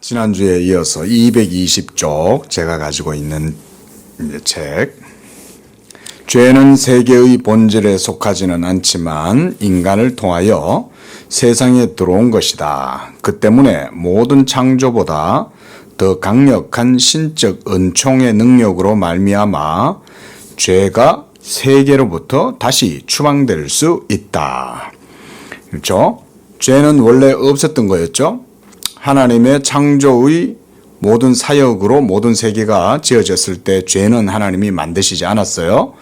지난주에 이어서 220쪽 제가 가지고 있는 책 죄는 세계의 본질에 속하지는 않지만 인간을 통하여 세상에 들어온 것이다. 그 때문에 모든 창조보다 더 강력한 신적 은총의 능력으로 말미암아 죄가 세계로부터 다시 추방될 수 있다. 그렇죠? 죄는 원래 없었던 거였죠. 하나님의 창조의 모든 사역으로 모든 세계가 지어졌을 때 죄는 하나님이 만드시지 않았어요.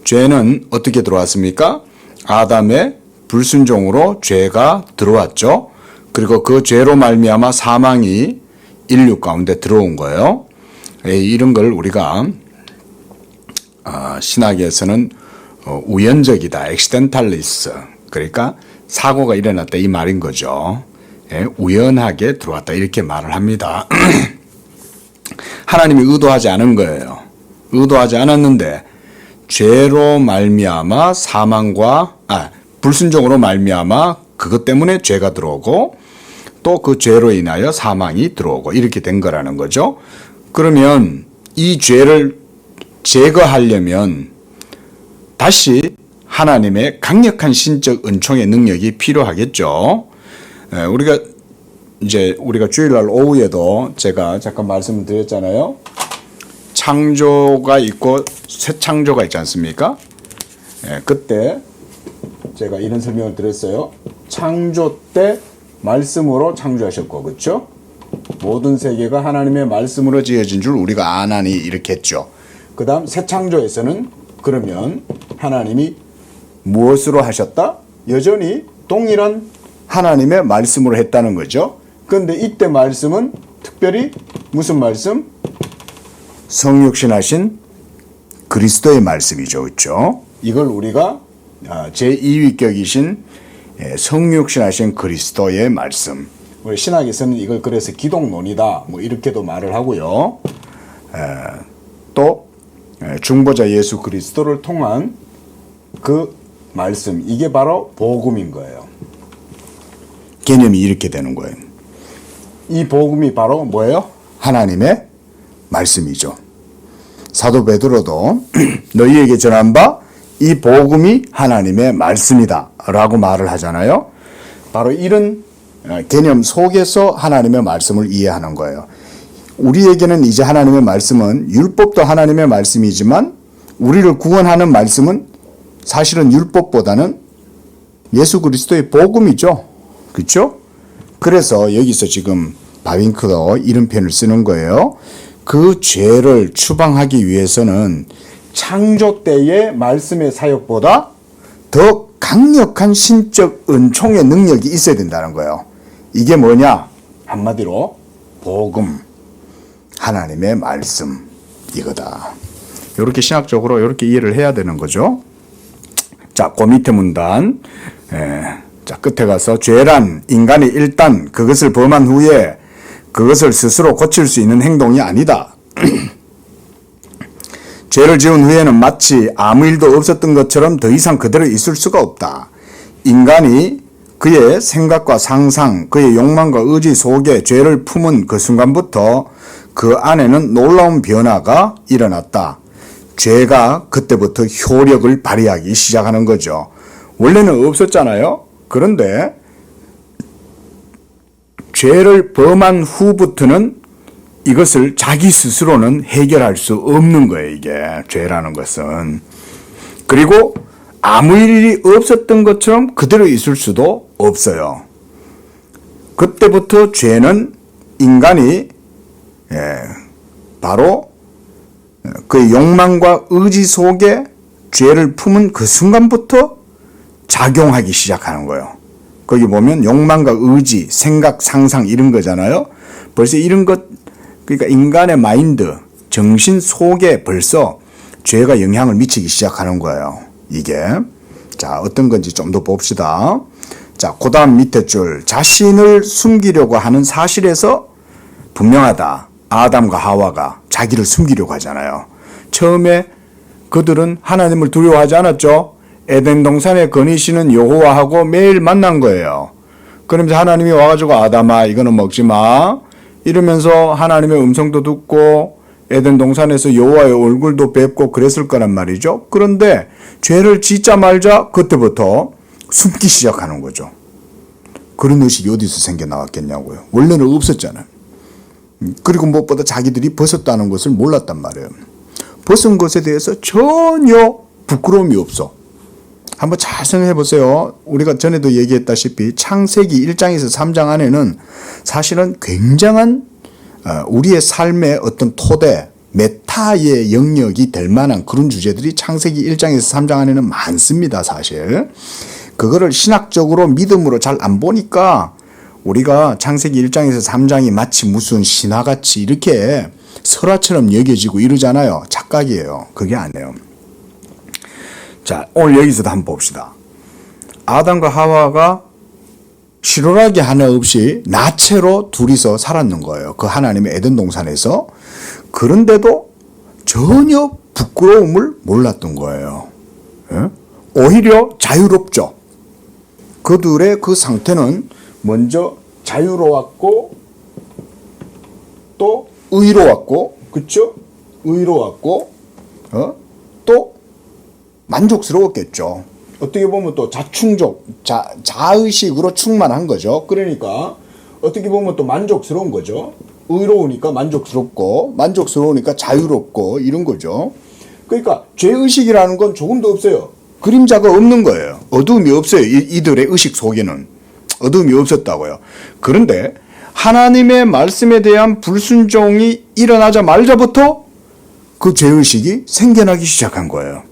죄는 어떻게 들어왔습니까? 아담의 불순종으로 죄가 들어왔죠. 그리고 그 죄로 말미암아 사망이 인류 가운데 들어온 거예요. 이런 걸 우리가 신학에서는 우연적이다, 액시덴탈리스, 그러니까 사고가 일어났다 이 말인 거죠. 우연하게 들어왔다 이렇게 말을 합니다. 하나님이 의도하지 않은 거예요. 의도하지 않았는데 죄로 말미암아 불순종으로 말미암아 그것 때문에 죄가 들어오고 또 그 죄로 인하여 사망이 들어오고 이렇게 된 거라는 거죠. 그러면 이 죄를 제거하려면 다시 하나님의 강력한 신적 은총의 능력이 필요하겠죠. 우리가 주일날 오후에도 제가 잠깐 말씀을 드렸잖아요. 창조가 있고 새 창조가 있지 않습니까? 그때 제가 이런 설명을 드렸어요. 창조 때 말씀으로 창조하셨고, 그렇죠? 모든 세계가 하나님의 말씀으로 지어진 줄 우리가 아나니 이렇게 했죠. 그 다음 새 창조에서는 그러면 하나님이 무엇으로 하셨다? 여전히 동일한 하나님의 말씀으로 했다는 거죠. 그런데 이때 말씀은 특별히 무슨 말씀? 성육신하신 그리스도의 말씀이죠. 그렇죠? 이걸 우리가 제2위격이신 성육신하신 그리스도의 말씀. 우리 신학에서는 이걸 그래서 기독론이다 뭐 이렇게도 말을 하고요. 또 중보자 예수 그리스도를 통한 그 말씀, 이게 바로 복음인 거예요. 개념이 이렇게 되는 거예요. 이 복음이 바로 뭐예요? 하나님의 말씀이죠. 사도 베드로도 너희에게 전한 바 이 복음이 하나님의 말씀이다 라고 말을 하잖아요. 바로 이런 개념 속에서 하나님의 말씀을 이해하는 거예요. 우리에게는 이제 하나님의 말씀은 율법도 하나님의 말씀이지만 우리를 구원하는 말씀은 사실은 율법보다는 예수 그리스도의 복음이죠. 그렇죠? 그래서 여기서 지금 바윙크도 이런 표현을 쓰는 거예요. 그 죄를 추방하기 위해서는 창조 때의 말씀의 사역보다 더 강력한 신적 은총의 능력이 있어야 된다는 거예요. 이게 뭐냐? 한마디로 복음, 하나님의 말씀 이거다. 이렇게 신학적으로 이렇게 이해를 해야 되는 거죠. 자, 그 밑에 문단. 자, 끝에 가서 죄란 인간이 일단 그것을 범한 후에 그것을 스스로 고칠 수 있는 행동이 아니다. 죄를 지은 후에는 마치 아무 일도 없었던 것처럼 더 이상 그대로 있을 수가 없다. 인간이 그의 생각과 상상, 그의 욕망과 의지 속에 죄를 품은 그 순간부터 그 안에는 놀라운 변화가 일어났다. 죄가 그때부터 효력을 발휘하기 시작하는 거죠. 원래는 없었잖아요. 그런데 죄를 범한 후부터는 이것을 자기 스스로는 해결할 수 없는 거예요. 이게 죄라는 것은. 그리고 아무 일이 없었던 것처럼 그대로 있을 수도 없어요. 그때부터 죄는 인간이 바로 그 욕망과 의지 속에 죄를 품은 그 순간부터 작용하기 시작하는 거예요. 거기 보면 욕망과 의지, 생각, 상상 이런 거잖아요. 벌써 이런 것, 그러니까 인간의 마인드, 정신 속에 벌써 죄가 영향을 미치기 시작하는 거예요. 이게. 자, 어떤 건지 좀 더 봅시다. 자, 그 다음 밑에 줄. 자신을 숨기려고 하는 사실에서 분명하다. 아담과 하와가 자기를 숨기려고 하잖아요. 처음에 그들은 하나님을 두려워하지 않았죠. 에덴 동산에 거니시는 여호와하고 매일 만난 거예요. 그러면서 하나님이 와가지고 아담아 이거는 먹지 마. 이러면서 하나님의 음성도 듣고 에덴 동산에서 여호와의 얼굴도 뵙고 그랬을 거란 말이죠. 그런데 죄를 짓자 말자 그때부터 숨기 시작하는 거죠. 그런 의식이 어디서 생겨나왔겠냐고요. 원래는 없었잖아요. 그리고 무엇보다 자기들이 벗었다는 것을 몰랐단 말이에요. 벗은 것에 대해서 전혀 부끄러움이 없어. 한번 잘 생각해 보세요. 우리가 전에도 얘기했다시피 창세기 1장에서 3장 안에는 사실은 굉장한 우리의 삶의 어떤 토대, 메타의 영역이 될 만한 그런 주제들이 창세기 1장에서 3장 안에는 많습니다, 사실. 그거를 신학적으로 믿음으로 잘 안 보니까 우리가 창세기 1장에서 3장이 마치 무슨 신화같이 이렇게 설화처럼 여겨지고 이러잖아요. 착각이에요. 그게 아니에요. 자, 오늘 여기서도 한번 봅시다. 아담과 하와가 실오라기 하나 없이 나체로 둘이서 살았는 거예요. 그 하나님의 에덴 동산에서. 그런데도 전혀 부끄러움을 몰랐던 거예요. 예? 오히려 자유롭죠. 그들의 그 상태는 먼저 자유로웠고 또 의로웠고, 그렇죠? 의로웠고 또 만족스러웠겠죠. 어떻게 보면 또 자의식으로 충만한 거죠. 그러니까 어떻게 보면 또 만족스러운 거죠. 의로우니까 만족스럽고, 만족스러우니까 자유롭고, 이런 거죠. 그러니까 죄의식이라는 건 조금도 없어요. 그림자가 없는 거예요. 어두움이 없어요. 이들의 의식 속에는 어두움이 없었다고요. 그런데 하나님의 말씀에 대한 불순종이 일어나자마자부터 그 죄의식이 생겨나기 시작한 거예요.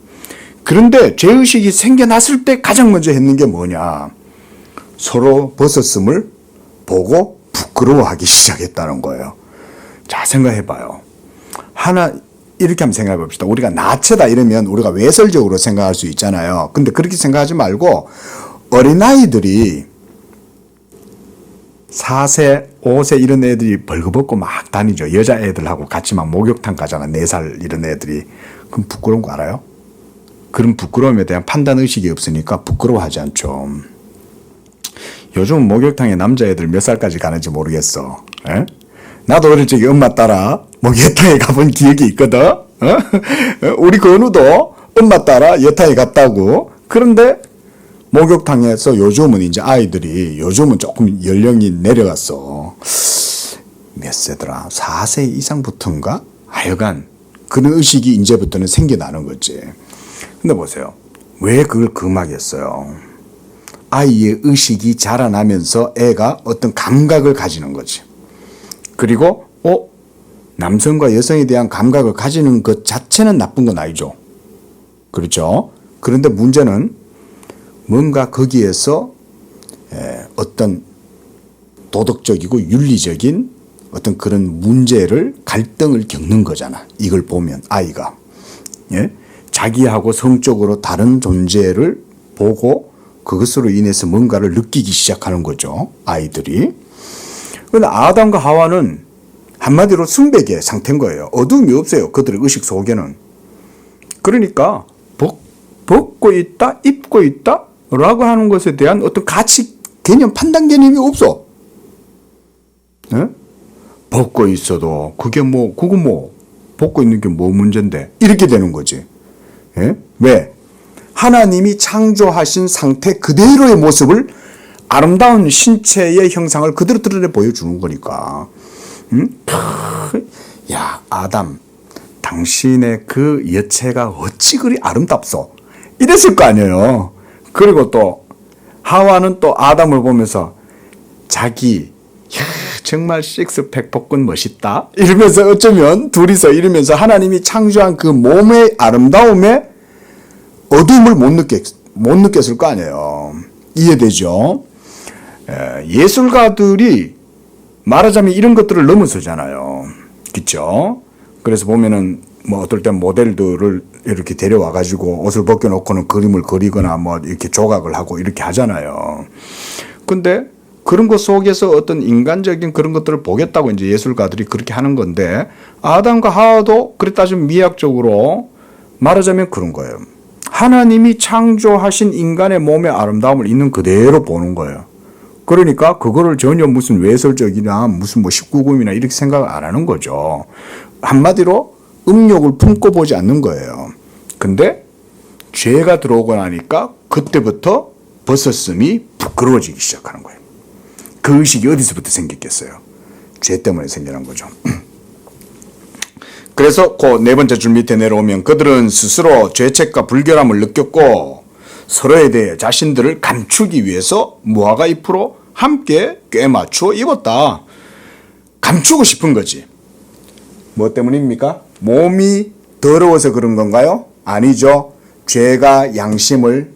그런데 죄의식이 생겨났을 때 가장 먼저 했는 게 뭐냐? 서로 벗었음을 보고 부끄러워하기 시작했다는 거예요. 자, 생각해봐요. 이렇게 한번 생각해 봅시다. 우리가 나체다 이러면 우리가 외설적으로 생각할 수 있잖아요. 근데 그렇게 생각하지 말고 어린아이들이 4세, 5세 이런 애들이 벌거벗고 막 다니죠. 여자애들하고 같이 막 목욕탕 가잖아. 4살 이런 애들이. 그럼 부끄러운 거 알아요? 그런 부끄러움에 대한 판단의식이 없으니까 부끄러워하지 않죠. 요즘 목욕탕에 남자애들 몇 살까지 가는지 모르겠어. 에? 나도 어릴 적에 엄마 따라 목욕탕에 가본 기억이 있거든. 우리 건우도 엄마 따라 여탕에 갔다고. 그런데 목욕탕에서 요즘은 이제 아이들이 요즘은 조금 연령이 내려갔어. 몇 세더라? 4세 이상부터인가? 하여간 그런 의식이 이제부터는 생겨나는 거지. 근데 보세요. 왜 그걸 금하겠어요? 아이의 의식이 자라나면서 애가 어떤 감각을 가지는 거지. 그리고 남성과 여성에 대한 감각을 가지는 것 자체는 나쁜 건 아니죠. 그렇죠? 그런데 문제는 뭔가 거기에서 어떤 도덕적이고 윤리적인 어떤 그런 문제를 갈등을 겪는 거잖아. 이걸 보면 아이가. 예? 자기하고 성적으로 다른 존재를 보고 그것으로 인해서 뭔가를 느끼기 시작하는 거죠. 아이들이. 그런데 아담과 하와는 한마디로 순백의 상태인 거예요. 어두움이 없어요. 그들의 의식 속에는. 그러니까 벗고 있다, 입고 있다 라고 하는 것에 대한 어떤 가치 개념, 판단 개념이 없어. 네? 벗고 있어도 그거 벗고 있는 게 뭐 문제인데 이렇게 되는 거지. 네? 왜? 하나님이 창조하신 상태 그대로의 모습을 아름다운 신체의 형상을 그대로 드러내 보여주는 거니까. 야, 아담, 당신의 그 여체가 어찌 그리 아름답소? 이랬을 거 아니에요. 그리고 또 하와는 또 아담을 보면서 자기 정말 식스팩 복근 멋있다 이러면서 어쩌면 둘이서 이러면서 하나님이 창조한 그 몸의 아름다움에 어둠을 못 느꼈을 거 아니에요. 이해되죠? 예술가들이 말하자면 이런 것들을 넘어서잖아요. 그렇죠? 그래서 보면은 뭐 어떨 땐 모델들을 이렇게 데려와 가지고 옷을 벗겨놓고는 그림을 그리거나 뭐 이렇게 조각을 하고 이렇게 하잖아요. 근데 그런 것 속에서 어떤 인간적인 그런 것들을 보겠다고 이제 예술가들이 그렇게 하는 건데 아담과 하와도 그랬다 좀 미학적으로 말하자면 그런 거예요. 하나님이 창조하신 인간의 몸의 아름다움을 있는 그대로 보는 거예요. 그러니까 그거를 전혀 무슨 외설적이나 무슨 뭐 19금이나 이렇게 생각을 안 하는 거죠. 한마디로 음욕을 품고 보지 않는 거예요. 근데 죄가 들어오고 나니까 그때부터 벗었음이 부끄러워지기 시작하는 거예요. 그 의식이 어디서부터 생겼겠어요? 죄 때문에 생기는 거죠. 그래서 그 네 번째 줄 밑에 내려오면 그들은 스스로 죄책과 불결함을 느꼈고 서로에 대해 자신들을 감추기 위해서 무화과 잎으로 함께 꿰맞추어 입었다. 감추고 싶은 거지. 뭐 때문입니까? 몸이 더러워서 그런 건가요? 아니죠. 죄가 양심을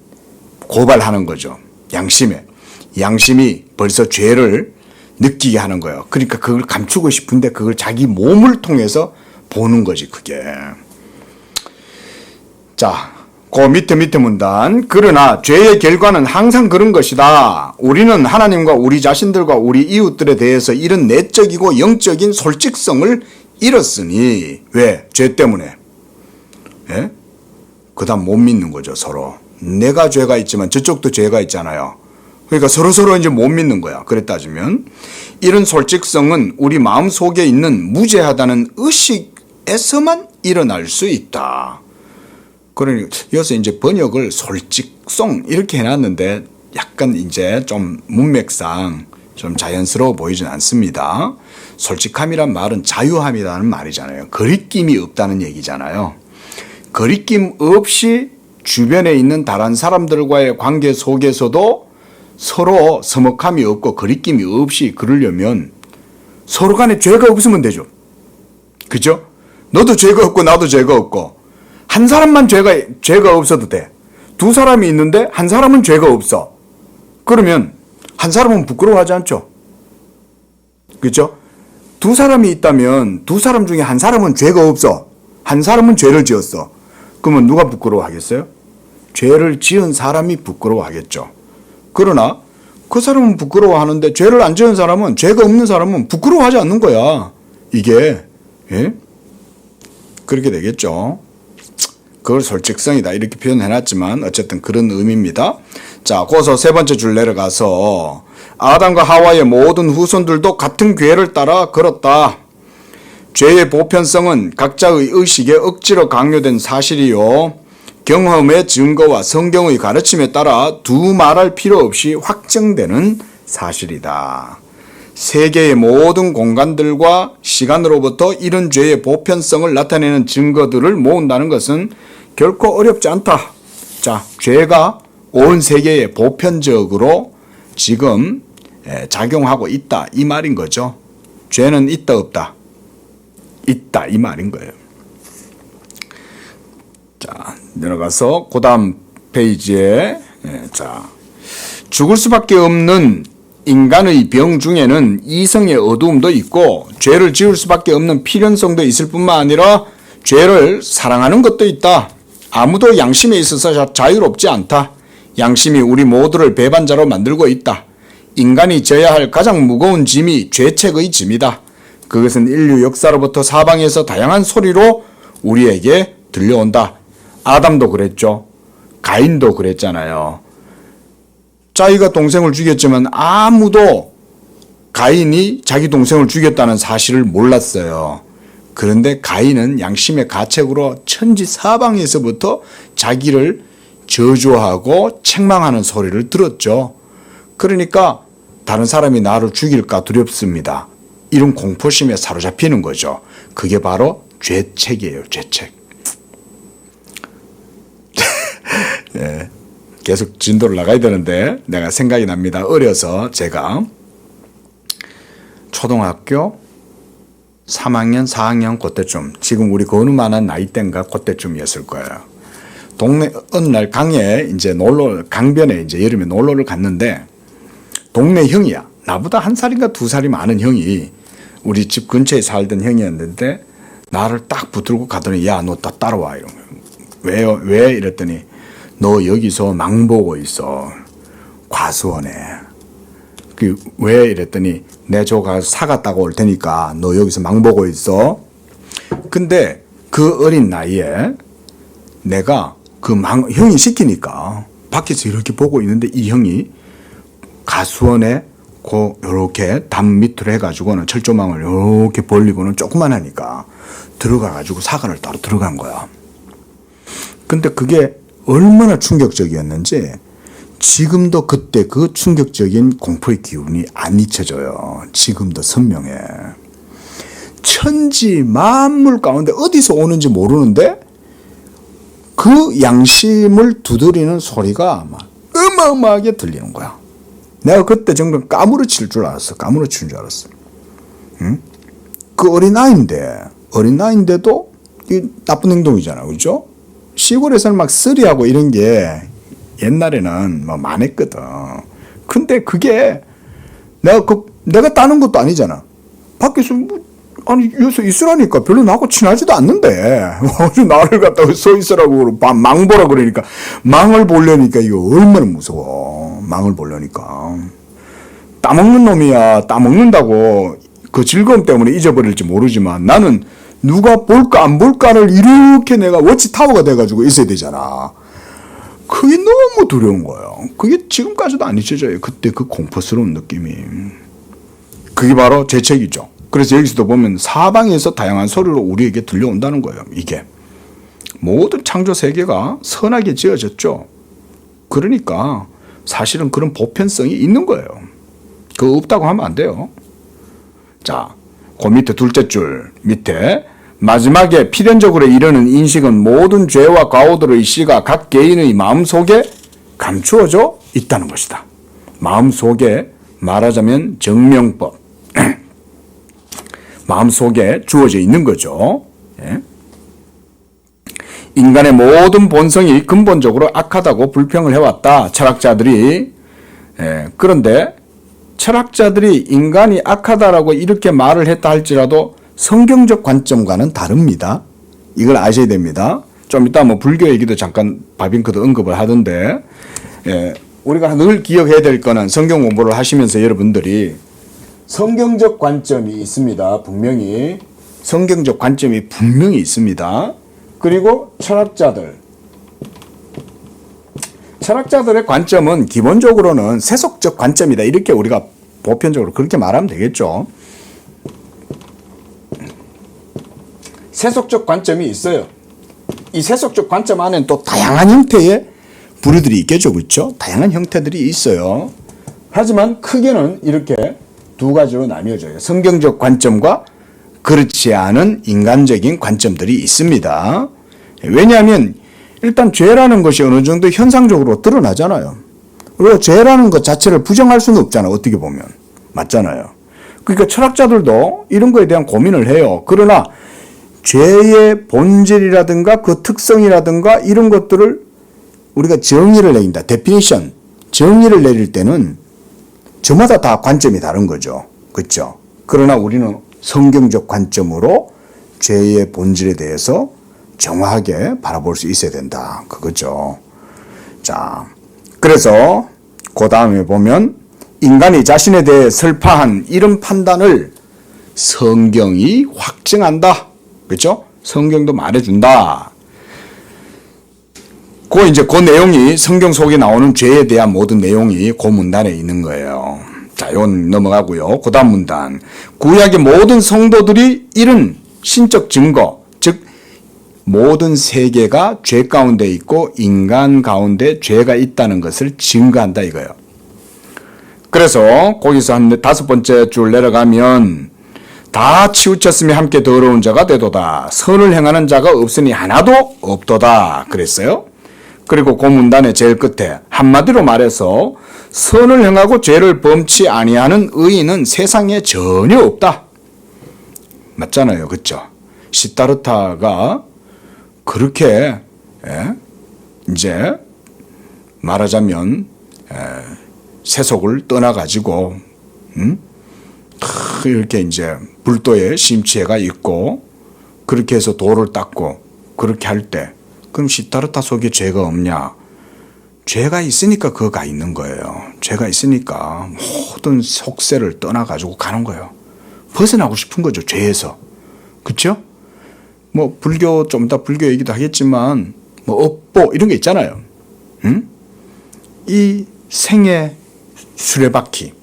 고발하는 거죠. 양심이 벌써 죄를 느끼게 하는 거예요. 그러니까 그걸 감추고 싶은데 그걸 자기 몸을 통해서 보는 거지, 그게. 자, 그 밑에 문단. 그러나 죄의 결과는 항상 그런 것이다. 우리는 하나님과 우리 자신들과 우리 이웃들에 대해서 이런 내적이고 영적인 솔직성을 잃었으니. 왜? 죄 때문에. 예? 그 다음 못 믿는 거죠, 서로. 내가 죄가 있지만 저쪽도 죄가 있잖아요. 그러니까 서로 이제 못 믿는 거야. 그래 따지면. 이런 솔직성은 우리 마음 속에 있는 무죄하다는 의식에서만 일어날 수 있다. 그러니까 여기서 이제 번역을 솔직성 이렇게 해놨는데 약간 이제 좀 문맥상 좀 자연스러워 보이진 않습니다. 솔직함이란 말은 자유함이라는 말이잖아요. 거리낌이 없다는 얘기잖아요. 거리낌 없이 주변에 있는 다른 사람들과의 관계 속에서도 서로 서먹함이 없고 거리낌이 없이 그러려면 서로 간에 죄가 없으면 되죠. 그죠? 너도 죄가 없고 나도 죄가 없고 한 사람만 죄가 없어도 돼. 두 사람이 있는데 한 사람은 죄가 없어. 그러면 한 사람은 부끄러워하지 않죠. 그죠? 두 사람이 있다면 두 사람 중에 한 사람은 죄가 없어. 한 사람은 죄를 지었어. 그러면 누가 부끄러워하겠어요? 죄를 지은 사람이 부끄러워하겠죠. 그러나 그 사람은 부끄러워하는데 죄를 안 지은 사람은, 죄가 없는 사람은 부끄러워하지 않는 거야. 이게. 예? 그렇게 되겠죠. 그걸 솔직성이다 이렇게 표현해놨지만 어쨌든 그런 의미입니다. 자, 거기서 세 번째 줄 내려가서 아담과 하와의 모든 후손들도 같은 궤를 따라 걸었다. 죄의 보편성은 각자의 의식에 억지로 강요된 사실이요. 경험의 증거와 성경의 가르침에 따라 두말할 필요 없이 확정되는 사실이다. 세계의 모든 공간들과 시간으로부터 이런 죄의 보편성을 나타내는 증거들을 모은다는 것은 결코 어렵지 않다. 자, 죄가 온 세계에 보편적으로 지금 작용하고 있다 이 말인 거죠. 죄는 있다 없다? 있다 이 말인 거예요. 자, 내려가서 그 다음 페이지에 자, 죽을 수밖에 없는 인간의 병 중에는 이성의 어두움도 있고 죄를 지을 수밖에 없는 필연성도 있을 뿐만 아니라 죄를 사랑하는 것도 있다. 아무도 양심에 있어서 자유롭지 않다. 양심이 우리 모두를 배반자로 만들고 있다. 인간이 져야 할 가장 무거운 짐이 죄책의 짐이다. 그것은 인류 역사로부터 사방에서 다양한 소리로 우리에게 들려온다. 아담도 그랬죠. 가인도 그랬잖아요. 자기가 동생을 죽였지만 아무도 가인이 자기 동생을 죽였다는 사실을 몰랐어요. 그런데 가인은 양심의 가책으로 천지 사방에서부터 자기를 저주하고 책망하는 소리를 들었죠. 그러니까 다른 사람이 나를 죽일까 두렵습니다. 이런 공포심에 사로잡히는 거죠. 그게 바로 죄책이에요. 죄책. 네. 계속 진도를 나가야 되는데 내가 생각이 납니다. 어려서 제가 초등학교 3학년, 4학년 그때쯤, 지금 우리 건우만한 나이대인가 그때쯤이었을 거예요. 동네 어느 날 강에 이제 강변에 이제 여름에 놀러를 갔는데 동네 형이야. 나보다 한 살인가 두 살이 많은 형이 우리 집 근처에 살던 형이었는데 나를 딱 붙들고 가더니 야, 너 따라와 이런 거예요. 왜요? 왜? 이랬더니 너 여기서 망 보고 있어. 과수원에. 왜? 이랬더니 내 저 가서 사과 따고 올 테니까 너 여기서 망 보고 있어. 근데 그 어린 나이에 내가 형이 시키니까 밖에서 이렇게 보고 있는데 이 형이 가수원에 요렇게 담 밑으로 해가지고는 철조망을 요렇게 벌리고는 조그만 하니까 들어가가지고 사관을 따로 들어간 거야. 근데 그게 얼마나 충격적이었는지 지금도 그때 그 충격적인 공포의 기운이 안 잊혀져요. 지금도 선명해. 천지 만물 가운데 어디서 오는지 모르는데 그 양심을 두드리는 소리가 막 어마어마하게 들리는 거야. 내가 그때 정말 까무러칠 줄 알았어. 까무러치는 줄 알았어. 응? 그 어린아이인데도 이 나쁜 행동이잖아. 그죠? 시골에서는 막 쓰리하고 이런 게 옛날에는 뭐 많았거든. 근데 그게 내가 따는 것도 아니잖아. 밖에서 아니 여기서 있으라니까 별로 나하고 친하지도 않는데 나를 갖다가 서 있으라고 망보라 그러니까 망을 보려니까 이거 얼마나 무서워. 망을 보려니까 따먹는 놈이야. 따먹는다고 그 즐거움 때문에 잊어버릴지 모르지만 나는 누가 볼까 안 볼까를 이렇게 내가 워치타워가 돼가지고 있어야 되잖아. 그게 너무 두려운 거예요. 그게 지금까지도 안 잊혀져요. 그때 그 공포스러운 느낌이. 그게 바로 제 책이죠. 그래서 여기서도 보면 사방에서 다양한 소리로 우리에게 들려온다는 거예요. 이게 모든 창조 세계가 선하게 지어졌죠. 그러니까 사실은 그런 보편성이 있는 거예요. 그거 없다고 하면 안 돼요. 자, 그 밑에 둘째 줄 밑에 마지막에 필연적으로 이르는 인식은 모든 죄와 과오들의 씨가 각 개인의 마음속에 감추어져 있다는 것이다. 마음속에 말하자면 정명법 마음속에 주어져 있는 거죠. 예? 인간의 모든 본성이 근본적으로 악하다고 불평을 해왔다. 철학자들이. 예, 그런데 철학자들이 인간이 악하다라고 이렇게 말을 했다 할지라도 성경적 관점과는 다릅니다. 이걸 아셔야 됩니다. 좀 이따 뭐 불교 얘기도 잠깐 바빙크도 언급을 하던데, 예, 우리가 늘 기억해야 될 거는 성경 공부를 하시면서 여러분들이 성경적 관점이 있습니다. 분명히. 성경적 관점이 분명히 있습니다. 그리고 철학자들의 관점은 기본적으로는 세속적 관점이다. 이렇게 우리가 보편적으로 그렇게 말하면 되겠죠. 세속적 관점이 있어요. 이 세속적 관점 안에는 또 다양한 형태의 부류들이 있겠죠. 그렇죠? 다양한 형태들이 있어요. 하지만 크게는 이렇게 두 가지로 나뉘어져요. 성경적 관점과 그렇지 않은 인간적인 관점들이 있습니다. 왜냐하면 일단 죄라는 것이 어느 정도 현상적으로 드러나잖아요. 그리고 죄라는 것 자체를 부정할 수는 없잖아요. 어떻게 보면. 맞잖아요. 그러니까 철학자들도 이런 거에 대한 고민을 해요. 그러나 죄의 본질이라든가 그 특성이라든가 이런 것들을 우리가 정의를 내린다. 데피니션. 정의를 내릴 때는 저마다 다 관점이 다른 거죠. 그렇죠? 그러나 우리는 성경적 관점으로 죄의 본질에 대해서 정확하게 바라볼 수 있어야 된다. 그거죠. 자, 그래서 그 다음에 보면 인간이 자신에 대해 설파한 이런 판단을 성경이 확증한다. 그렇죠? 성경도 말해준다. 그 내용이 성경 속에 나오는 죄에 대한 모든 내용이 그 문단에 있는 거예요. 자, 이건 넘어가고요. 그 다음 문단. 구약의 모든 성도들이 이런 신적 증거, 즉 모든 세계가 죄 가운데 있고 인간 가운데 죄가 있다는 것을 증거한다 이거예요. 그래서 거기서 한 5번째 줄 내려가면 다 치우쳤으며 함께 더러운 자가 되도다. 선을 행하는 자가 없으니 하나도 없도다. 그랬어요. 그리고 그 문단의 제일 끝에 한마디로 말해서 선을 행하고 죄를 범치 아니하는 의인은 세상에 전혀 없다. 맞잖아요. 그렇죠? 시타르타가 그렇게 이제 말하자면 세속을 떠나가지고 이렇게 이제 불도에 심취해가 있고 그렇게 해서 돌을 닦고 그렇게 할 때 그럼 시타르타 속에 죄가 없냐? 죄가 있으니까 그거가 있는 거예요. 죄가 있으니까 모든 속세를 떠나가지고 가는 거예요. 벗어나고 싶은 거죠. 죄에서. 그렇죠? 뭐 불교 좀 이따 불교 얘기도 하겠지만 뭐 업보 이런 게 있잖아요. 이 생의 수레바퀴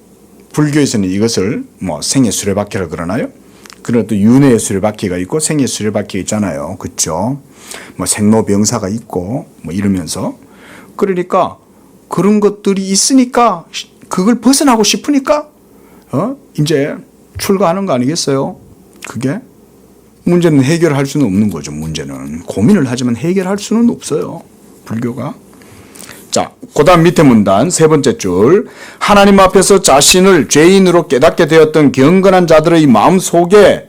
불교에서는 이것을 뭐 생애 수레바퀴라 그러나요? 그래도 윤회의 수레바퀴가 있고 생애 수레바퀴가 있잖아요. 그렇죠? 뭐 생로병사가 있고 뭐 이러면서 그러니까 그런 것들이 있으니까 그걸 벗어나고 싶으니까 이제 출가하는 거 아니겠어요? 그게 문제는 해결할 수는 없는 거죠. 문제는 고민을 하지만 해결할 수는 없어요. 불교가. 자, 그다음 밑에 문단 세 번째 줄. 하나님 앞에서 자신을 죄인으로 깨닫게 되었던 경건한 자들의 마음 속에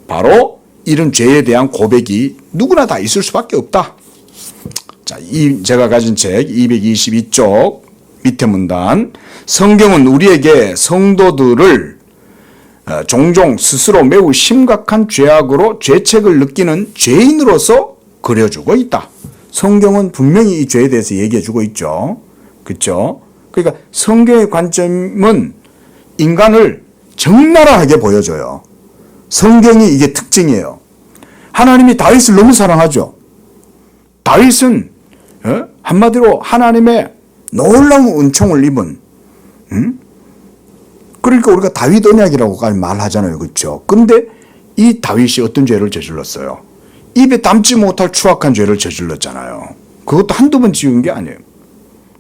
바로 이런 죄에 대한 고백이 누구나 다 있을 수밖에 없다. 자, 제가 가진 책 222쪽 밑에 문단. 성경은 우리에게 성도들을 종종 스스로 매우 심각한 죄악으로 죄책을 느끼는 죄인으로서 그려주고 있다. 성경은 분명히 이 죄에 대해서 얘기해주고 있죠. 그렇죠? 그러니까 성경의 관점은 인간을 적나라하게 보여줘요. 성경이 이게 특징이에요. 하나님이 다윗을 너무 사랑하죠. 다윗은 한마디로 하나님의 놀라운 은총을 입은 그러니까 우리가 다윗 언약이라고까지 말하잖아요. 그렇죠? 그런데 이 다윗이 어떤 죄를 저질렀어요? 입에 담지 못할 추악한 죄를 저질렀잖아요. 그것도 한두 번 지은 게 아니에요.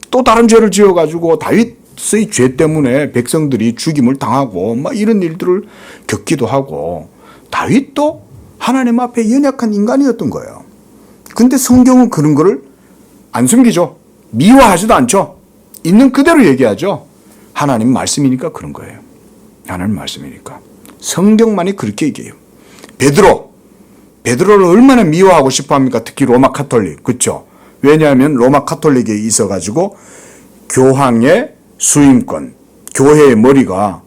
또 다른 죄를 지어가지고 다윗의 죄 때문에 백성들이 죽임을 당하고 막 이런 일들을 겪기도 하고 다윗도 하나님 앞에 연약한 인간이었던 거예요. 근데 성경은 그런 거를 안 숨기죠. 미화하지도 않죠. 있는 그대로 얘기하죠. 하나님 말씀이니까 그런 거예요. 하나님 말씀이니까. 성경만이 그렇게 얘기해요. 베드로를 얼마나 미워하고 싶어 합니까? 특히 로마 카톨릭. 그렇죠? 왜냐하면 로마 카톨릭에 있어가지고 교황의 수임권, 교회의 머리가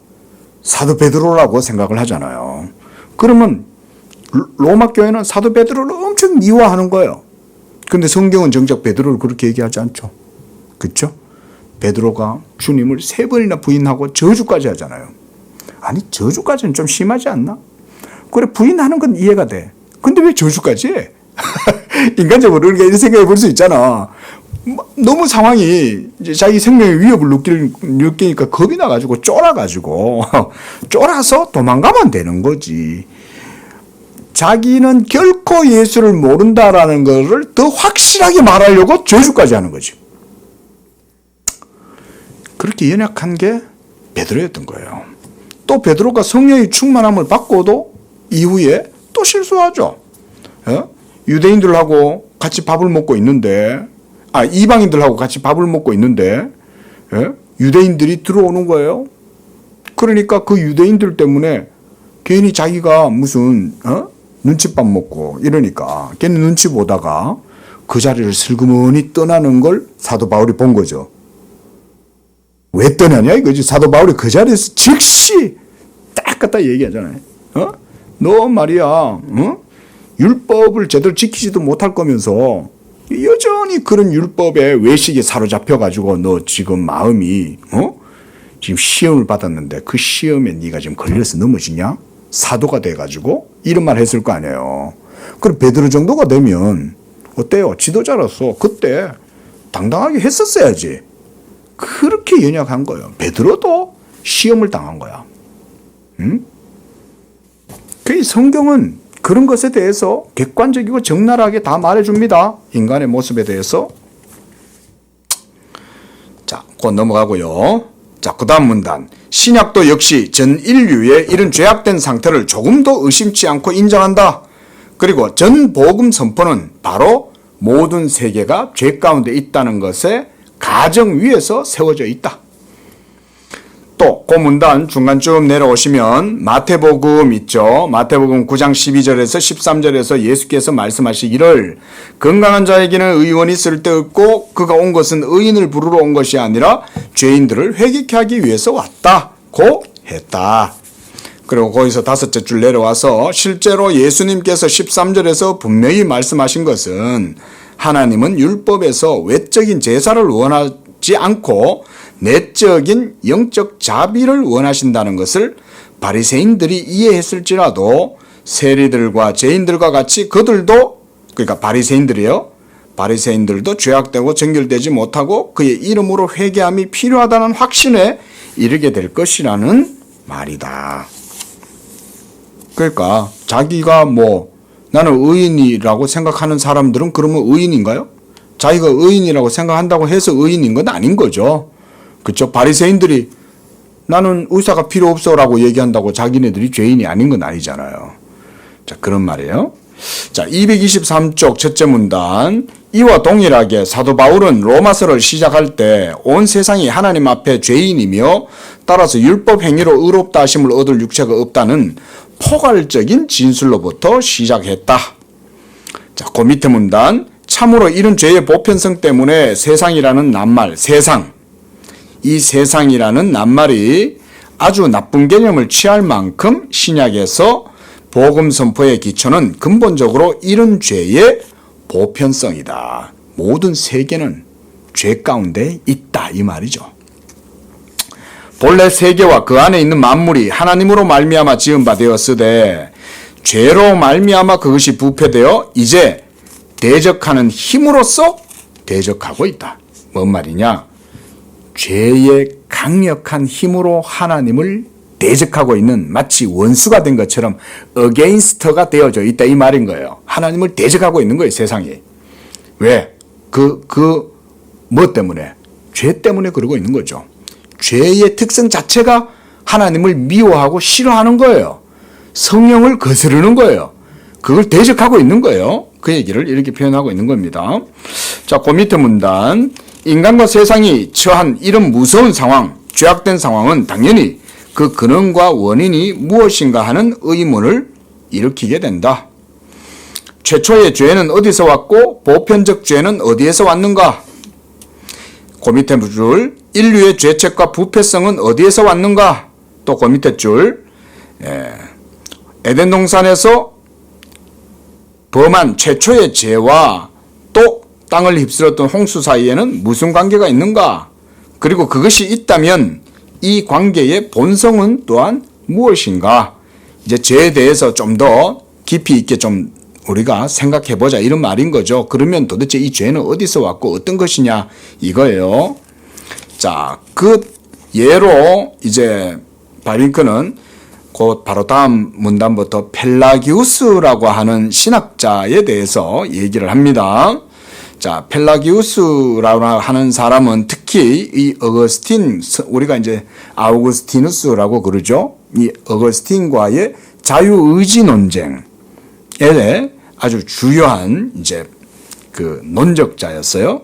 사도 베드로라고 생각을 하잖아요. 그러면 로마 교회는 사도 베드로를 엄청 미워하는 거예요. 근데 성경은 정작 베드로를 그렇게 얘기하지 않죠. 그렇죠? 베드로가 주님을 3번이나 부인하고 저주까지 하잖아요. 아니 저주까지는 좀 심하지 않나? 그래 부인하는 건 이해가 돼. 근데 왜 저주까지 해? 인간적으로 우리가 이런 생각해 볼 수 있잖아. 너무 상황이 이제 자기 생명의 위협을 느끼니까 겁이 나가지고 쫄아서 도망가면 되는 거지. 자기는 결코 예수를 모른다라는 것을 더 확실하게 말하려고 저주까지 하는 거지. 그렇게 연약한 게 베드로였던 거예요. 또 베드로가 성령의 충만함을 받고도 이후에 또 실수하죠. 유대인들하고 같이 밥을 먹고 있는데, 이방인들하고 같이 밥을 먹고 있는데, 유대인들이 들어오는 거예요. 그러니까 그 유대인들 때문에 괜히 자기가 무슨, 눈칫밥 먹고 이러니까 걔는 눈치 보다가 그 자리를 슬그머니 떠나는 걸 사도 바울이 본 거죠. 왜 떠나냐 이거지. 사도 바울이 그 자리에서 즉시 딱 갖다 얘기하잖아요. 너 말이야, 율법을 제대로 지키지도 못할 거면서 여전히 그런 율법의 외식에 사로잡혀가지고 너 지금 마음이 지금 시험을 받았는데 그 시험에 네가 지금 걸려서 넘어지냐? 사도가 돼가지고 이런 말 했을 거 아니에요. 그럼 베드로 정도가 되면 어때요? 지도자로서 그때 당당하게 했었어야지. 그렇게 연약한 거예요. 베드로도 시험을 당한 거야. 그 성경은 그런 것에 대해서 객관적이고 적나라하게 다 말해줍니다. 인간의 모습에 대해서. 자, 곧 넘어가고요. 자, 그 다음 문단. 신약도 역시 전 인류의 이런 죄악된 상태를 조금도 의심치 않고 인정한다. 그리고 전 복음 선포는 바로 모든 세계가 죄 가운데 있다는 것에 가정 위에서 세워져 있다. 또 그 문단 중간쯤 내려오시면 마태복음 있죠. 마태복음 9장 12절에서 13절에서 예수께서 말씀하시기를 건강한 자에게는 의원이 쓸데없고 그가 온 것은 의인을 부르러 온 것이 아니라 죄인들을 회개케 하기 위해서 왔다고 했다. 그리고 거기서 5째 줄 내려와서 실제로 예수님께서 13절에서 분명히 말씀하신 것은 하나님은 율법에서 외적인 제사를 원하지 않고 내적인 영적 자비를 원하신다는 것을 바리새인들이 이해했을지라도 세리들과 죄인들과 같이 그들도, 그러니까 바리새인들이요, 바리새인들도 죄악되고 정결되지 못하고 그의 이름으로 회개함이 필요하다는 확신에 이르게 될 것이라는 말이다. 그러니까 자기가 나는 의인이라고 생각하는 사람들은 그러면 의인인가요? 자기가 의인이라고 생각한다고 해서 의인인 건 아닌 거죠. 그렇죠? 바리새인들이 나는 의사가 필요 없어라고 얘기한다고 자기네들이 죄인이 아닌 건 아니잖아요. 자, 그런 말이에요. 자, 223쪽 첫째 문단. 이와 동일하게 사도 바울은 로마서를 시작할 때 온 세상이 하나님 앞에 죄인이며 따라서 율법 행위로 의롭다 하심을 얻을 육체가 없다는 포괄적인 진술로부터 시작했다. 자, 그 밑에 문단. 참으로 이런 죄의 보편성 때문에 세상이라는 낱말, 이 세상이라는 낱말이 아주 나쁜 개념을 취할 만큼 신약에서 복음 선포의 기초는 근본적으로 이런 죄의 보편성이다. 모든 세계는 죄 가운데 있다 이 말이죠. 본래 세계와 그 안에 있는 만물이 하나님으로 말미암아 지은 바 되었으되 죄로 말미암아 그것이 부패되어 이제 대적하는 힘으로써 대적하고 있다. 뭔 말이냐? 죄의 강력한 힘으로 하나님을 대적하고 있는 마치 원수가 된 것처럼 어게인스터가 되어져 있다 이 말인 거예요. 하나님을 대적하고 있는 거예요, 세상이. 왜? 뭐 때문에? 죄 때문에 그러고 있는 거죠. 죄의 특성 자체가 하나님을 미워하고 싫어하는 거예요. 성령을 거스르는 거예요. 그걸 대적하고 있는 거예요. 그 얘기를 이렇게 표현하고 있는 겁니다. 자, 그 밑에 문단. 인간과 세상이 처한 이런 무서운 상황, 죄악된 상황은 당연히 그 근원과 원인이 무엇인가 하는 의문을 일으키게 된다. 최초의 죄는 어디서 왔고 보편적 죄는 어디에서 왔는가? 그 밑에 줄. 인류의 죄책과 부패성은 어디에서 왔는가? 또 그 밑에 줄. 에덴 동산에서 범한 최초의 죄와 또 땅을 휩쓸었던 홍수 사이에는 무슨 관계가 있는가? 그리고 그것이 있다면 이 관계의 본성은 또한 무엇인가? 이제 죄에 대해서 좀 더 깊이 있게 좀 우리가 생각해 보자 이런 말인 거죠. 그러면 도대체 이 죄는 어디서 왔고 어떤 것이냐 이거예요. 자, 그 예로 이제 바빙크는 곧 바로 다음 문단부터 펠라기우스라고 하는 신학자에 대해서 얘기를 합니다. 자, 펠라기우스라고 하는 사람은 특히 이 어거스틴, 우리가 이제 아우구스티누스라고 그러죠. 이 어거스틴과의 자유의지 논쟁에 아주 주요한 이제 그 논적자였어요.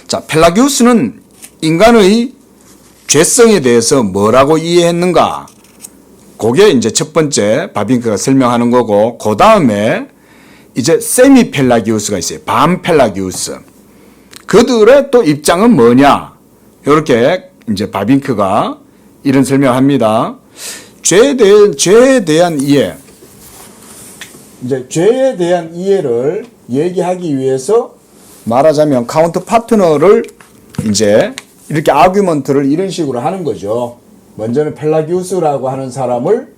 자, 펠라기우스는 인간의 죄성에 대해서 뭐라고 이해했는가? 그게 이제 첫 번째 바빙크가 설명하는 거고, 그 다음에 이제 세미 펠라기우스가 있어요. 반 펠라기우스. 그들의 또 입장은 뭐냐? 이렇게 이제 바빙크가 이런 설명을 합니다. 죄에 대한 이해. 이제 죄에 대한 이해를 얘기하기 위해서 말하자면 카운터 파트너를 이제 이렇게 아규먼트를 이런 식으로 하는 거죠. 먼저는 펠라기우스라고 하는 사람을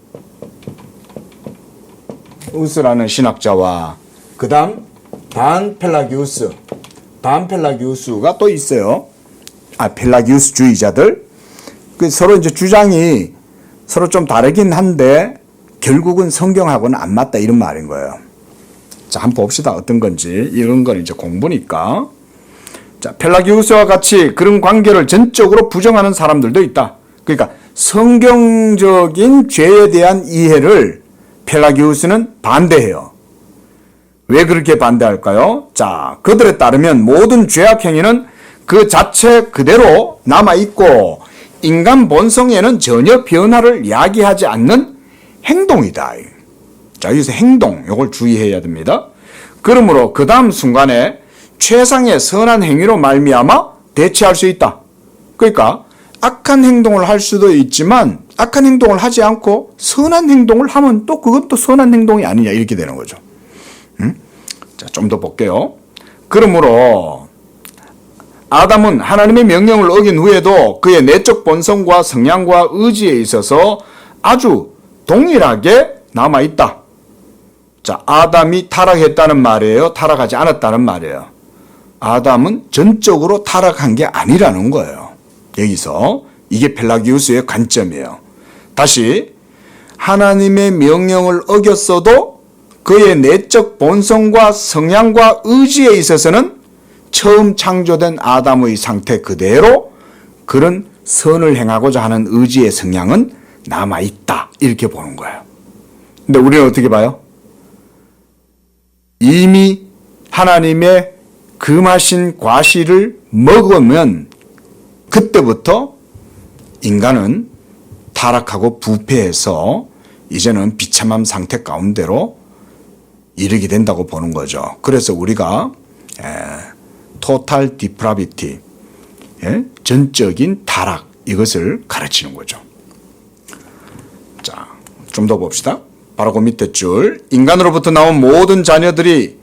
우스라는 신학자와 그 다음 반 펠라기우스가 또 있어요. 펠라기우스 주의자들. 서로 이제 주장이 서로 좀 다르긴 한데 결국은 성경하고는 안 맞다 이런 말인 거예요. 자, 한번 봅시다. 어떤 건지. 이런 건 이제 공부니까. 자, 펠라기우스와 같이 그런 관계를 전적으로 부정하는 사람들도 있다. 그러니까 성경적인 죄에 대한 이해를 펠라기우스는 반대해요. 왜 그렇게 반대할까요? 자, 그들에 따르면 모든 죄악 행위는 그 자체 그대로 남아있고 인간 본성에는 전혀 변화를 야기하지 않는 행동이다. 자, 여기서 행동, 이걸 주의해야 됩니다. 그러므로 그 다음 순간에 최상의 선한 행위로 말미암아 대체할 수 있다. 그러니까 악한 행동을 할 수도 있지만 악한 행동을 하지 않고 선한 행동을 하면 또 그건 또 선한 행동이 아니냐 이렇게 되는 거죠. 자, 좀 더 볼게요. 그러므로 아담은 하나님의 명령을 어긴 후에도 그의 내적 본성과 성향과 의지에 있어서 아주 동일하게 남아있다. 자, 아담이 타락했다는 말이에요? 타락하지 않았다는 말이에요? 아담은 전적으로 타락한 게 아니라는 거예요. 여기서 이게 펠라기우스의 관점이에요. 다시 하나님의 명령을 어겼어도 그의 내적 본성과 성향과 의지에 있어서는 처음 창조된 아담의 상태 그대로 그런 선을 행하고자 하는 의지의 성향은 남아있다. 이렇게 보는 거예요. 근데 우리는 어떻게 봐요? 이미 하나님의 금하신 과실을 먹으면 그때부터 인간은 타락하고 부패해서 이제는 비참한 상태 가운데로 이르게 된다고 보는 거죠. 그래서 우리가 토탈 디프라비티, 전적인 타락, 이것을 가르치는 거죠. 자, 좀 더 봅시다. 바로 그 밑에 줄. 인간으로부터 나온 모든 자녀들이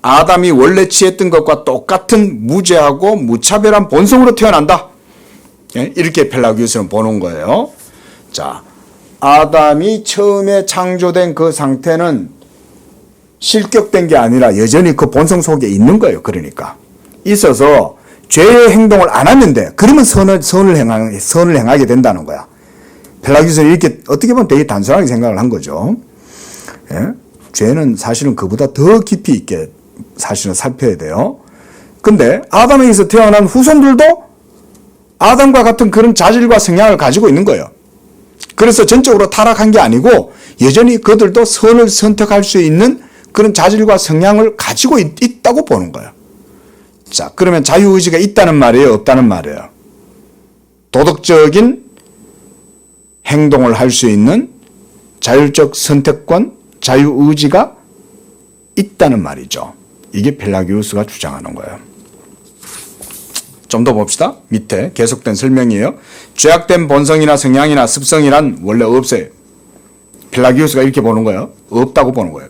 아담이 원래 취했던 것과 똑같은 무죄하고 무차별한 본성으로 태어난다. 이렇게 펠라기우스는 보는 거예요. 자, 아담이 처음에 창조된 그 상태는 실격된 게 아니라 여전히 그 본성 속에 있는 거예요. 그러니까 있어서 죄의 행동을 안 하는데 그러면 선을 행하게 된다는 거야. 펠라기우스는 이렇게 어떻게 보면 되게 단순하게 생각을 한 거죠. 죄는 사실은 그보다 더 깊이 있게 사실은 살펴야 돼요. 근데 아담에게서 태어난 후손들도 아담과 같은 그런 자질과 성향을 가지고 있는 거예요. 그래서 전적으로 타락한 게 아니고 여전히 그들도 선을 선택할 수 있는 그런 자질과 성향을 가지고 있다고 보는 거예요. 자, 그러면 자유의지가 있다는 말이에요? 없다는 말이에요? 도덕적인 행동을 할 수 있는 자율적 선택권, 자유의지가 있다는 말이죠. 이게 펠라기우스가 주장하는 거예요. 좀 더 봅시다. 밑에 계속된 설명이에요. 죄악된 본성이나 성향이나 습성이란 원래 없어요. 펠라기우스가 이렇게 보는 거예요. 없다고 보는 거예요.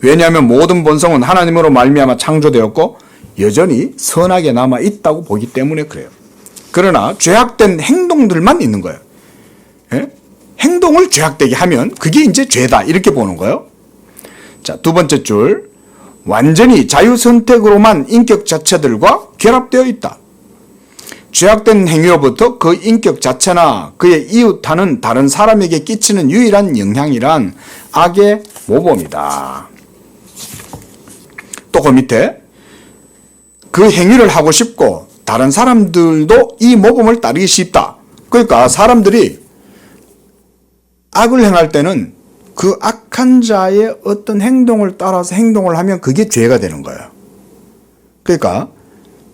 왜냐하면 모든 본성은 하나님으로 말미암아 창조되었고 여전히 선하게 남아 있다고 보기 때문에 그래요. 그러나 죄악된 행동들만 있는 거예요. 행동을 죄악되게 하면 그게 이제 죄다 이렇게 보는 거예요. 자, 두 번째 줄. 완전히 자유선택으로만 인격 자체들과 결합되어 있다. 죄악된 행위로부터 그 인격 자체나 그의 이웃하는 다른 사람에게 끼치는 유일한 영향이란 악의 모범이다. 또 그 밑에 그 행위를 하고 싶고 다른 사람들도 이 모범을 따르기 쉽다. 그러니까 사람들이 악을 행할 때는 그 악한 자의 어떤 행동을 따라서 행동을 하면 그게 죄가 되는 거예요. 그러니까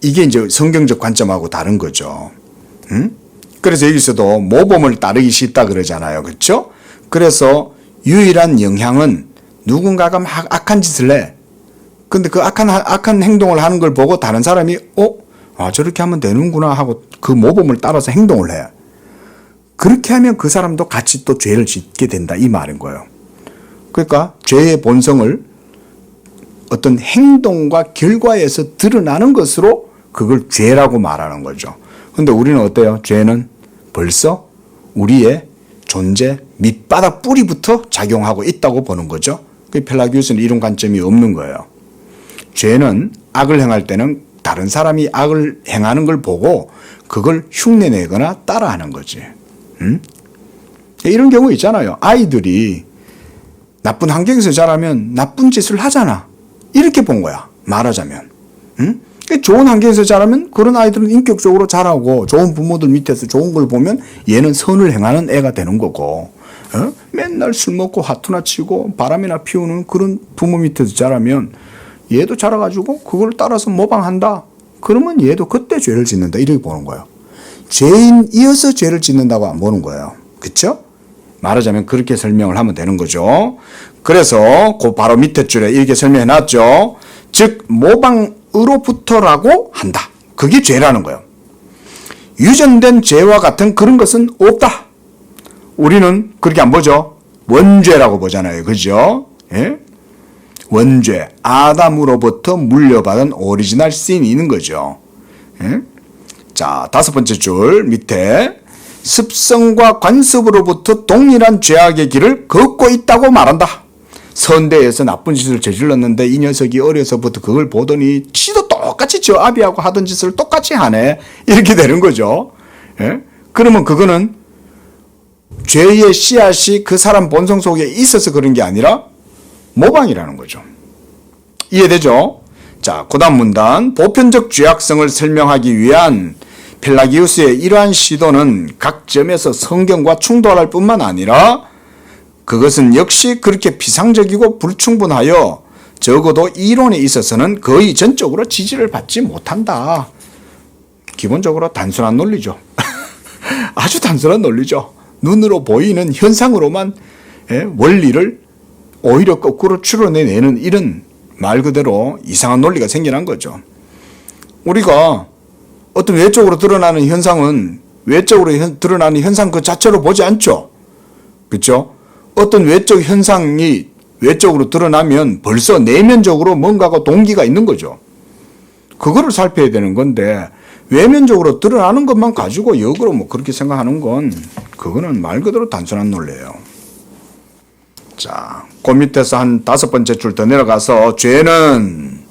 이게 이제 성경적 관점하고 다른 거죠. 그래서 여기서도 모범을 따르기 쉽다 그러잖아요. 그렇죠? 그래서 유일한 영향은 누군가가 막 악한 짓을 해. 근데 그 악한 행동을 하는 걸 보고 다른 사람이 저렇게 하면 되는구나 하고 그 모범을 따라서 행동을 해. 그렇게 하면 그 사람도 같이 또 죄를 짓게 된다 이 말인 거예요. 그러니까 죄의 본성을 어떤 행동과 결과에서 드러나는 것으로 그걸 죄라고 말하는 거죠. 근데 우리는 어때요? 죄는 벌써 우리의 존재 밑바닥 뿌리부터 작용하고 있다고 보는 거죠. 그 펠라기우스는 이런 관점이 없는 거예요. 죄는 악을 행할 때는 다른 사람이 악을 행하는 걸 보고 그걸 흉내내거나 따라하는 거지. 이런 경우 있잖아요. 아이들이 나쁜 환경에서 자라면 나쁜 짓을 하잖아. 이렇게 본 거야. 말하자면. 좋은 환경에서 자라면 그런 아이들은 인격적으로 자라고 좋은 부모들 밑에서 좋은 걸 보면 얘는 선을 행하는 애가 되는 거고 맨날 술 먹고 화투나 치고 바람이나 피우는 그런 부모 밑에서 자라면 얘도 자라가지고 그걸 따라서 모방한다. 그러면 얘도 그때 죄를 짓는다. 이렇게 보는 거예요. 죄인이어서 죄를 짓는다고 안 보는 거예요. 그렇죠? 말하자면 그렇게 설명을 하면 되는 거죠. 그래서 그 바로 밑에 줄에 이렇게 설명해 놨죠. 즉 모방으로부터라고 한다. 그게 죄라는 거예요. 유전된 죄와 같은 그런 것은 없다. 우리는 그렇게 안 보죠. 원죄라고 보잖아요. 그죠? 예? 원죄, 아담으로부터 물려받은 오리지널 신이 있는 거죠. 예? 자, 다섯 번째 줄 밑에 습성과 관습으로부터 동일한 죄악의 길을 걷고 있다고 말한다. 선대에서 나쁜 짓을 저질렀는데 이 녀석이 어려서부터 그걸 보더니 지도 똑같이 저 아비하고 하던 짓을 똑같이 하네. 이렇게 되는 거죠. 예? 그러면 그거는 죄의 씨앗이 그 사람 본성 속에 있어서 그런 게 아니라 모방이라는 거죠. 이해되죠? 자, 그 다음 문단. 보편적 죄악성을 설명하기 위한 펠라기우스의 이러한 시도는 각 점에서 성경과 충돌할 뿐만 아니라 그것은 역시 그렇게 비상적이고 불충분하여 적어도 이론에 있어서는 거의 전적으로 지지를 받지 못한다. 기본적으로 단순한 논리죠. 아주 단순한 논리죠. 눈으로 보이는 현상으로만 원리를 오히려 거꾸로 추론해내는 이런 말 그대로 이상한 논리가 생겨난 거죠. 우리가 어떤 외적으로 드러나는 현상은 외적으로 드러나는 현상 그 자체로 보지 않죠. 그렇죠? 어떤 외적 현상이 외적으로 드러나면 벌써 내면적으로 뭔가가 동기가 있는 거죠. 그거를 살펴야 되는 건데 외면적으로 드러나는 것만 가지고 역으로 뭐 그렇게 생각하는 건 그거는 말 그대로 단순한 논리예요. 자, 그 밑에서 한 5번째 줄 더 내려가서 죄는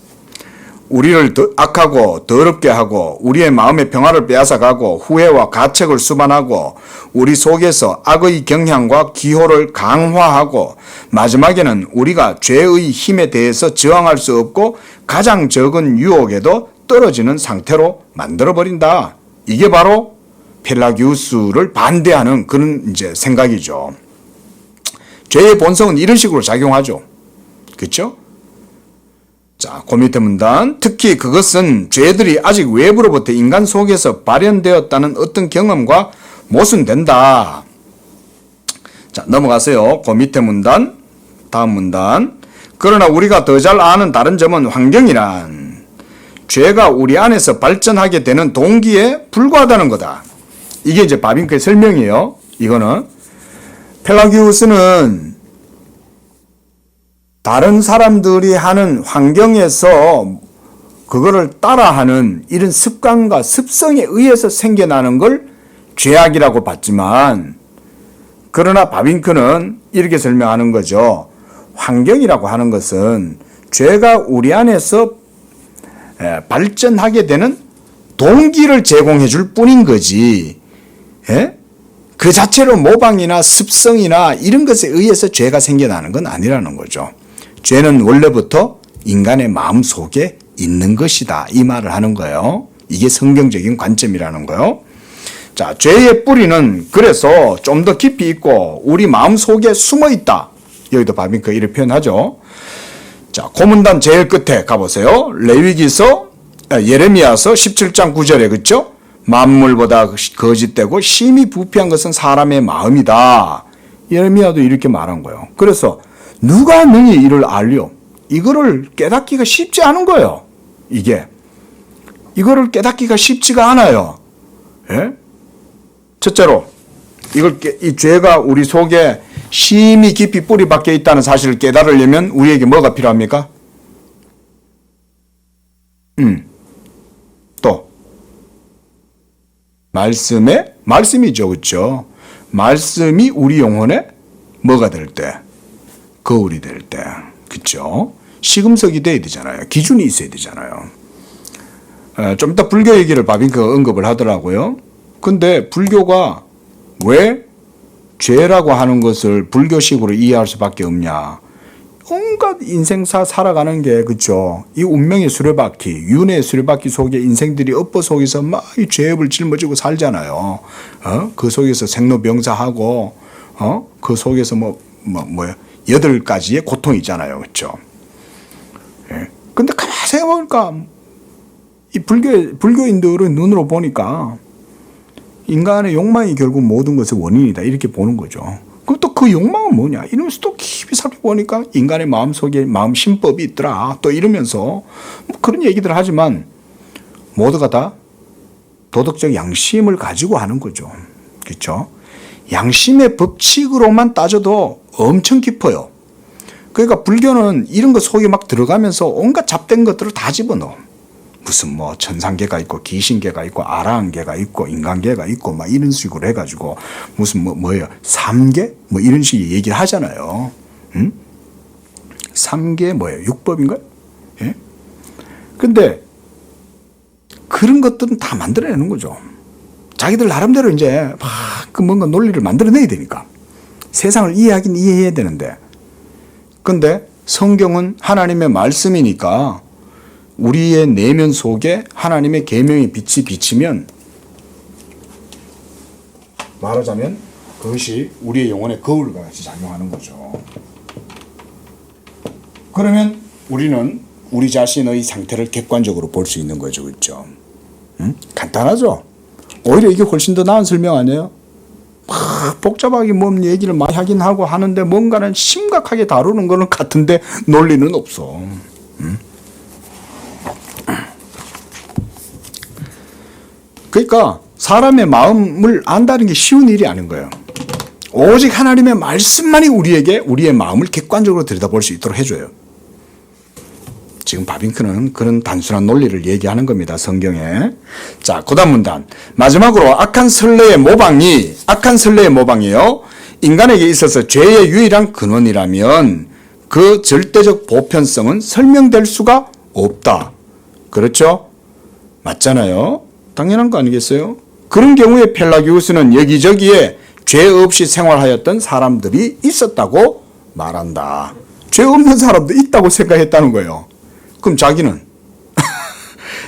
우리를 악하고 더럽게 하고 우리의 마음의 평화를 빼앗아가고 후회와 가책을 수반하고 우리 속에서 악의 경향과 기호를 강화하고 마지막에는 우리가 죄의 힘에 대해서 저항할 수 없고 가장 적은 유혹에도 떨어지는 상태로 만들어버린다. 이게 바로 펠라기우스를 반대하는 그런 이제 생각이죠. 죄의 본성은 이런 식으로 작용하죠. 그렇죠? 자, 그 밑에 문단. 특히 그것은 죄들이 아직 외부로부터 인간 속에서 발현되었다는 어떤 경험과 모순된다. 자, 넘어가세요. 그 밑에 문단. 다음 문단. 그러나 우리가 더 잘 아는 다른 점은 환경이란 죄가 우리 안에서 발전하게 되는 동기에 불과하다는 거다. 이게 이제 바빙크의 설명이에요. 이거는. 펠라기우스는 다른 사람들이 하는 환경에서 그거를 따라하는 이런 습관과 습성에 의해서 생겨나는 걸 죄악이라고 봤지만, 그러나 바빙크는 이렇게 설명하는 거죠. 환경이라고 하는 것은 죄가 우리 안에서 발전하게 되는 동기를 제공해 줄 뿐인 거지, 그 자체로 모방이나 습성이나 이런 것에 의해서 죄가 생겨나는 건 아니라는 거죠. 죄는 원래부터 인간의 마음 속에 있는 것이다. 이 말을 하는 거예요. 이게 성경적인 관점이라는 거예요. 자, 죄의 뿌리는 그래서 좀 더 깊이 있고 우리 마음 속에 숨어 있다. 여기도 바빙크가 이렇게 표현하죠. 자, 고문단 제일 끝에 가보세요. 예레미야서 17장 9절에 그렇죠? 만물보다 거짓되고 심히 부패한 것은 사람의 마음이다. 예레미야도 이렇게 말한 거예요. 그래서 누가 능히 이를 알려? 이거를 깨닫기가 쉽지 않은 거예요. 이거를 깨닫기가 쉽지가 않아요. 예? 첫째로 이 죄가 우리 속에 심히 깊이 뿌리 박혀 있다는 사실을 깨달으려면 우리에게 뭐가 필요합니까? 또 말씀이죠, 그렇죠? 말씀이 우리 영혼에 뭐가 될 때? 거울이 될 때, 그렇죠? 시금석이 돼야 되잖아요. 기준이 있어야 되잖아요. 좀 이따 불교 얘기를 바빙크가 언급을 하더라고요. 근데 불교가 왜 죄라고 하는 것을 불교식으로 이해할 수밖에 없냐? 온갖 인생사 살아가는 게, 그렇죠? 이 운명의 수레바퀴, 윤회의 수레바퀴 속에 인생들이 엎어 속에서 막 이 죄업을 짊어지고 살잖아요. 그 속에서 생로병사하고, 그 속에서 뭐야? 8가지의 고통이 있잖아요. 그렇죠? 예. 근데 가만히 생각해보니까 이 불교인들은 눈으로 보니까 인간의 욕망이 결국 모든 것의 원인이다. 이렇게 보는 거죠. 그럼 또 그 욕망은 뭐냐? 이러면서 또 깊이 살펴보니까 인간의 마음 속에 마음 심법이 있더라. 또 이러면서 그런 얘기들 하지만 모두가 다 도덕적 양심을 가지고 하는 거죠. 그렇죠? 양심의 법칙으로만 따져도 엄청 깊어요. 그러니까 불교는 이런 것 속에 막 들어가면서 온갖 잡된 것들을 다 집어넣어. 무슨 천상계가 있고 귀신계가 있고 아라한계가 있고 인간계가 있고 막 이런 식으로 해가지고 무슨 뭐예요? 삼계? 이런 식의 얘기를 하잖아요. 응? 3계 뭐예요? 육법인가요? 예? 근데 그런 것들은 다 만들어내는 거죠. 자기들 나름대로 이제 막 그 뭔가 논리를 만들어내야 되니까. 세상을 이해하긴 이해해야 되는데. 근데 성경은 하나님의 말씀이니까 우리의 내면 속에 하나님의 계명의 빛이 비치면 말하자면 그것이 우리의 영혼에 거울과 같이 작용하는 거죠. 그러면 우리는 우리 자신의 상태를 객관적으로 볼 수 있는 거죠. 그렇죠? 응? 간단하죠? 오히려 이게 훨씬 더 나은 설명 아니에요? 막 복잡하게 뭔 얘기를 많이 하긴 하고 하는데 뭔가는 심각하게 다루는 거는 같은데 논리는 없어. 응? 그러니까 사람의 마음을 안다는 게 쉬운 일이 아닌 거예요. 오직 하나님의 말씀만이 우리에게 우리의 마음을 객관적으로 들여다볼 수 있도록 해줘요. 지금 바빙크는 그런 단순한 논리를 얘기하는 겁니다. 성경에. 자, 그다음 문단. 마지막으로 악한 선례의 모방이요. 인간에게 있어서 죄의 유일한 근원이라면 그 절대적 보편성은 설명될 수가 없다. 그렇죠? 맞잖아요. 당연한 거 아니겠어요? 그런 경우에 펠라기우스는 여기저기에 죄 없이 생활하였던 사람들이 있었다고 말한다. 죄 없는 사람도 있다고 생각했다는 거예요. 그럼 자기는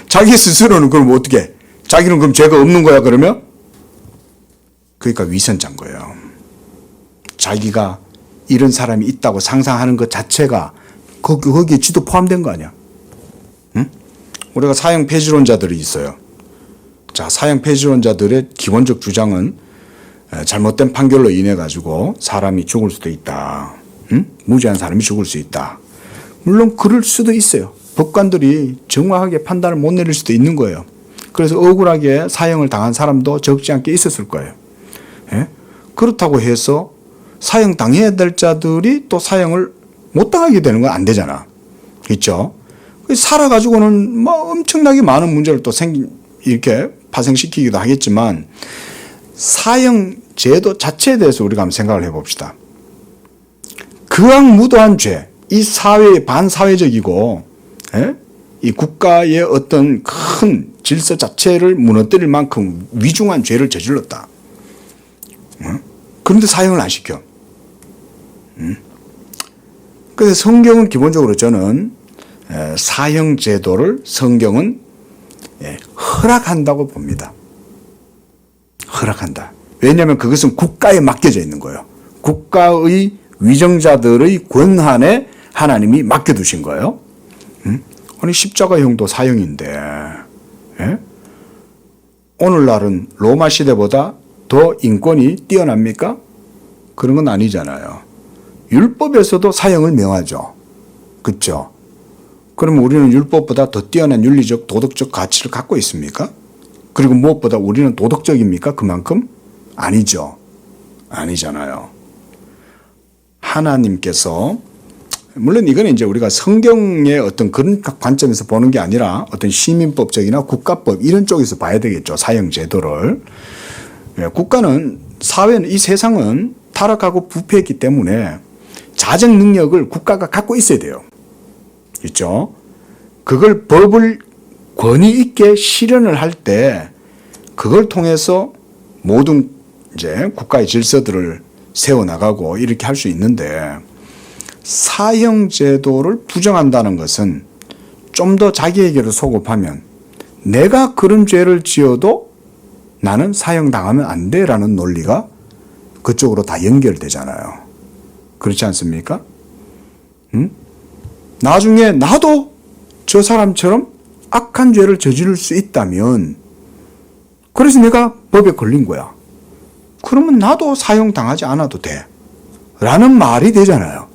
자기 스스로는 그럼 어떻게? 자기는 그럼 죄가 없는 거야 그러면? 그러니까 위선자인 거예요. 자기가 이런 사람이 있다고 상상하는 것 자체가 거기에 지도 포함된 거 아니야? 응? 우리가 사형 폐지론자들이 있어요. 자, 사형 폐지론자들의 기본적 주장은 잘못된 판결로 인해 가지고 사람이 죽을 수도 있다. 응? 무죄한 사람이 죽을 수 있다. 물론 그럴 수도 있어요. 법관들이 정확하게 판단을 못 내릴 수도 있는 거예요. 그래서 억울하게 사형을 당한 사람도 적지 않게 있었을 거예요. 예? 그렇다고 해서 사형 당해야 될 자들이 또 사형을 못 당하게 되는 건 안 되잖아. 그렇죠? 살아가지고는 뭐 엄청나게 많은 문제를 또 이렇게 파생시키기도 하겠지만 사형 제도 자체에 대해서 우리가 한번 생각을 해봅시다. 극악무도한 죄, 이 사회의 반사회적이고 이 국가의 어떤 큰 질서 자체를 무너뜨릴 만큼 위중한 죄를 저질렀다. 그런데 사형을 안 시켜. 그래서 성경은 기본적으로 저는 사형 제도를 성경은 허락한다고 봅니다. 허락한다. 왜냐하면 그것은 국가에 맡겨져 있는 거예요. 국가의 위정자들의 권한에 하나님이 맡겨두신 거예요. 아니 십자가형도 사형인데 오늘날은 로마 시대보다 더 인권이 뛰어납니까? 그런 건 아니잖아요. 율법에서도 사형을 명하죠. 그렇죠? 그러면 우리는 율법보다 더 뛰어난 윤리적 도덕적 가치를 갖고 있습니까? 그리고 무엇보다 우리는 도덕적입니까? 그만큼? 아니죠. 아니잖아요. 하나님께서 물론 이거는 이제 우리가 성경의 어떤 그런 관점에서 보는 게 아니라 어떤 시민법적이나 국가법 이런 쪽에서 봐야 되겠죠. 사형 제도를. 국가는 사회는 이 세상은 타락하고 부패했기 때문에 자정 능력을 국가가 갖고 있어야 돼요. 있죠. 그걸 법을 권위 있게 실현을 할 때 그걸 통해서 모든 이제 국가의 질서들을 세워나가고 이렇게 할 수 있는데 사형 제도를 부정한다는 것은 좀 더 자기에게로 소급하면 내가 그런 죄를 지어도 나는 사형 당하면 안 돼라는 논리가 그쪽으로 다 연결되잖아요. 그렇지 않습니까? 나중에 나도 저 사람처럼 악한 죄를 저지를 수 있다면 그래서 내가 법에 걸린 거야. 그러면 나도 사형 당하지 않아도 돼. 라는 말이 되잖아요.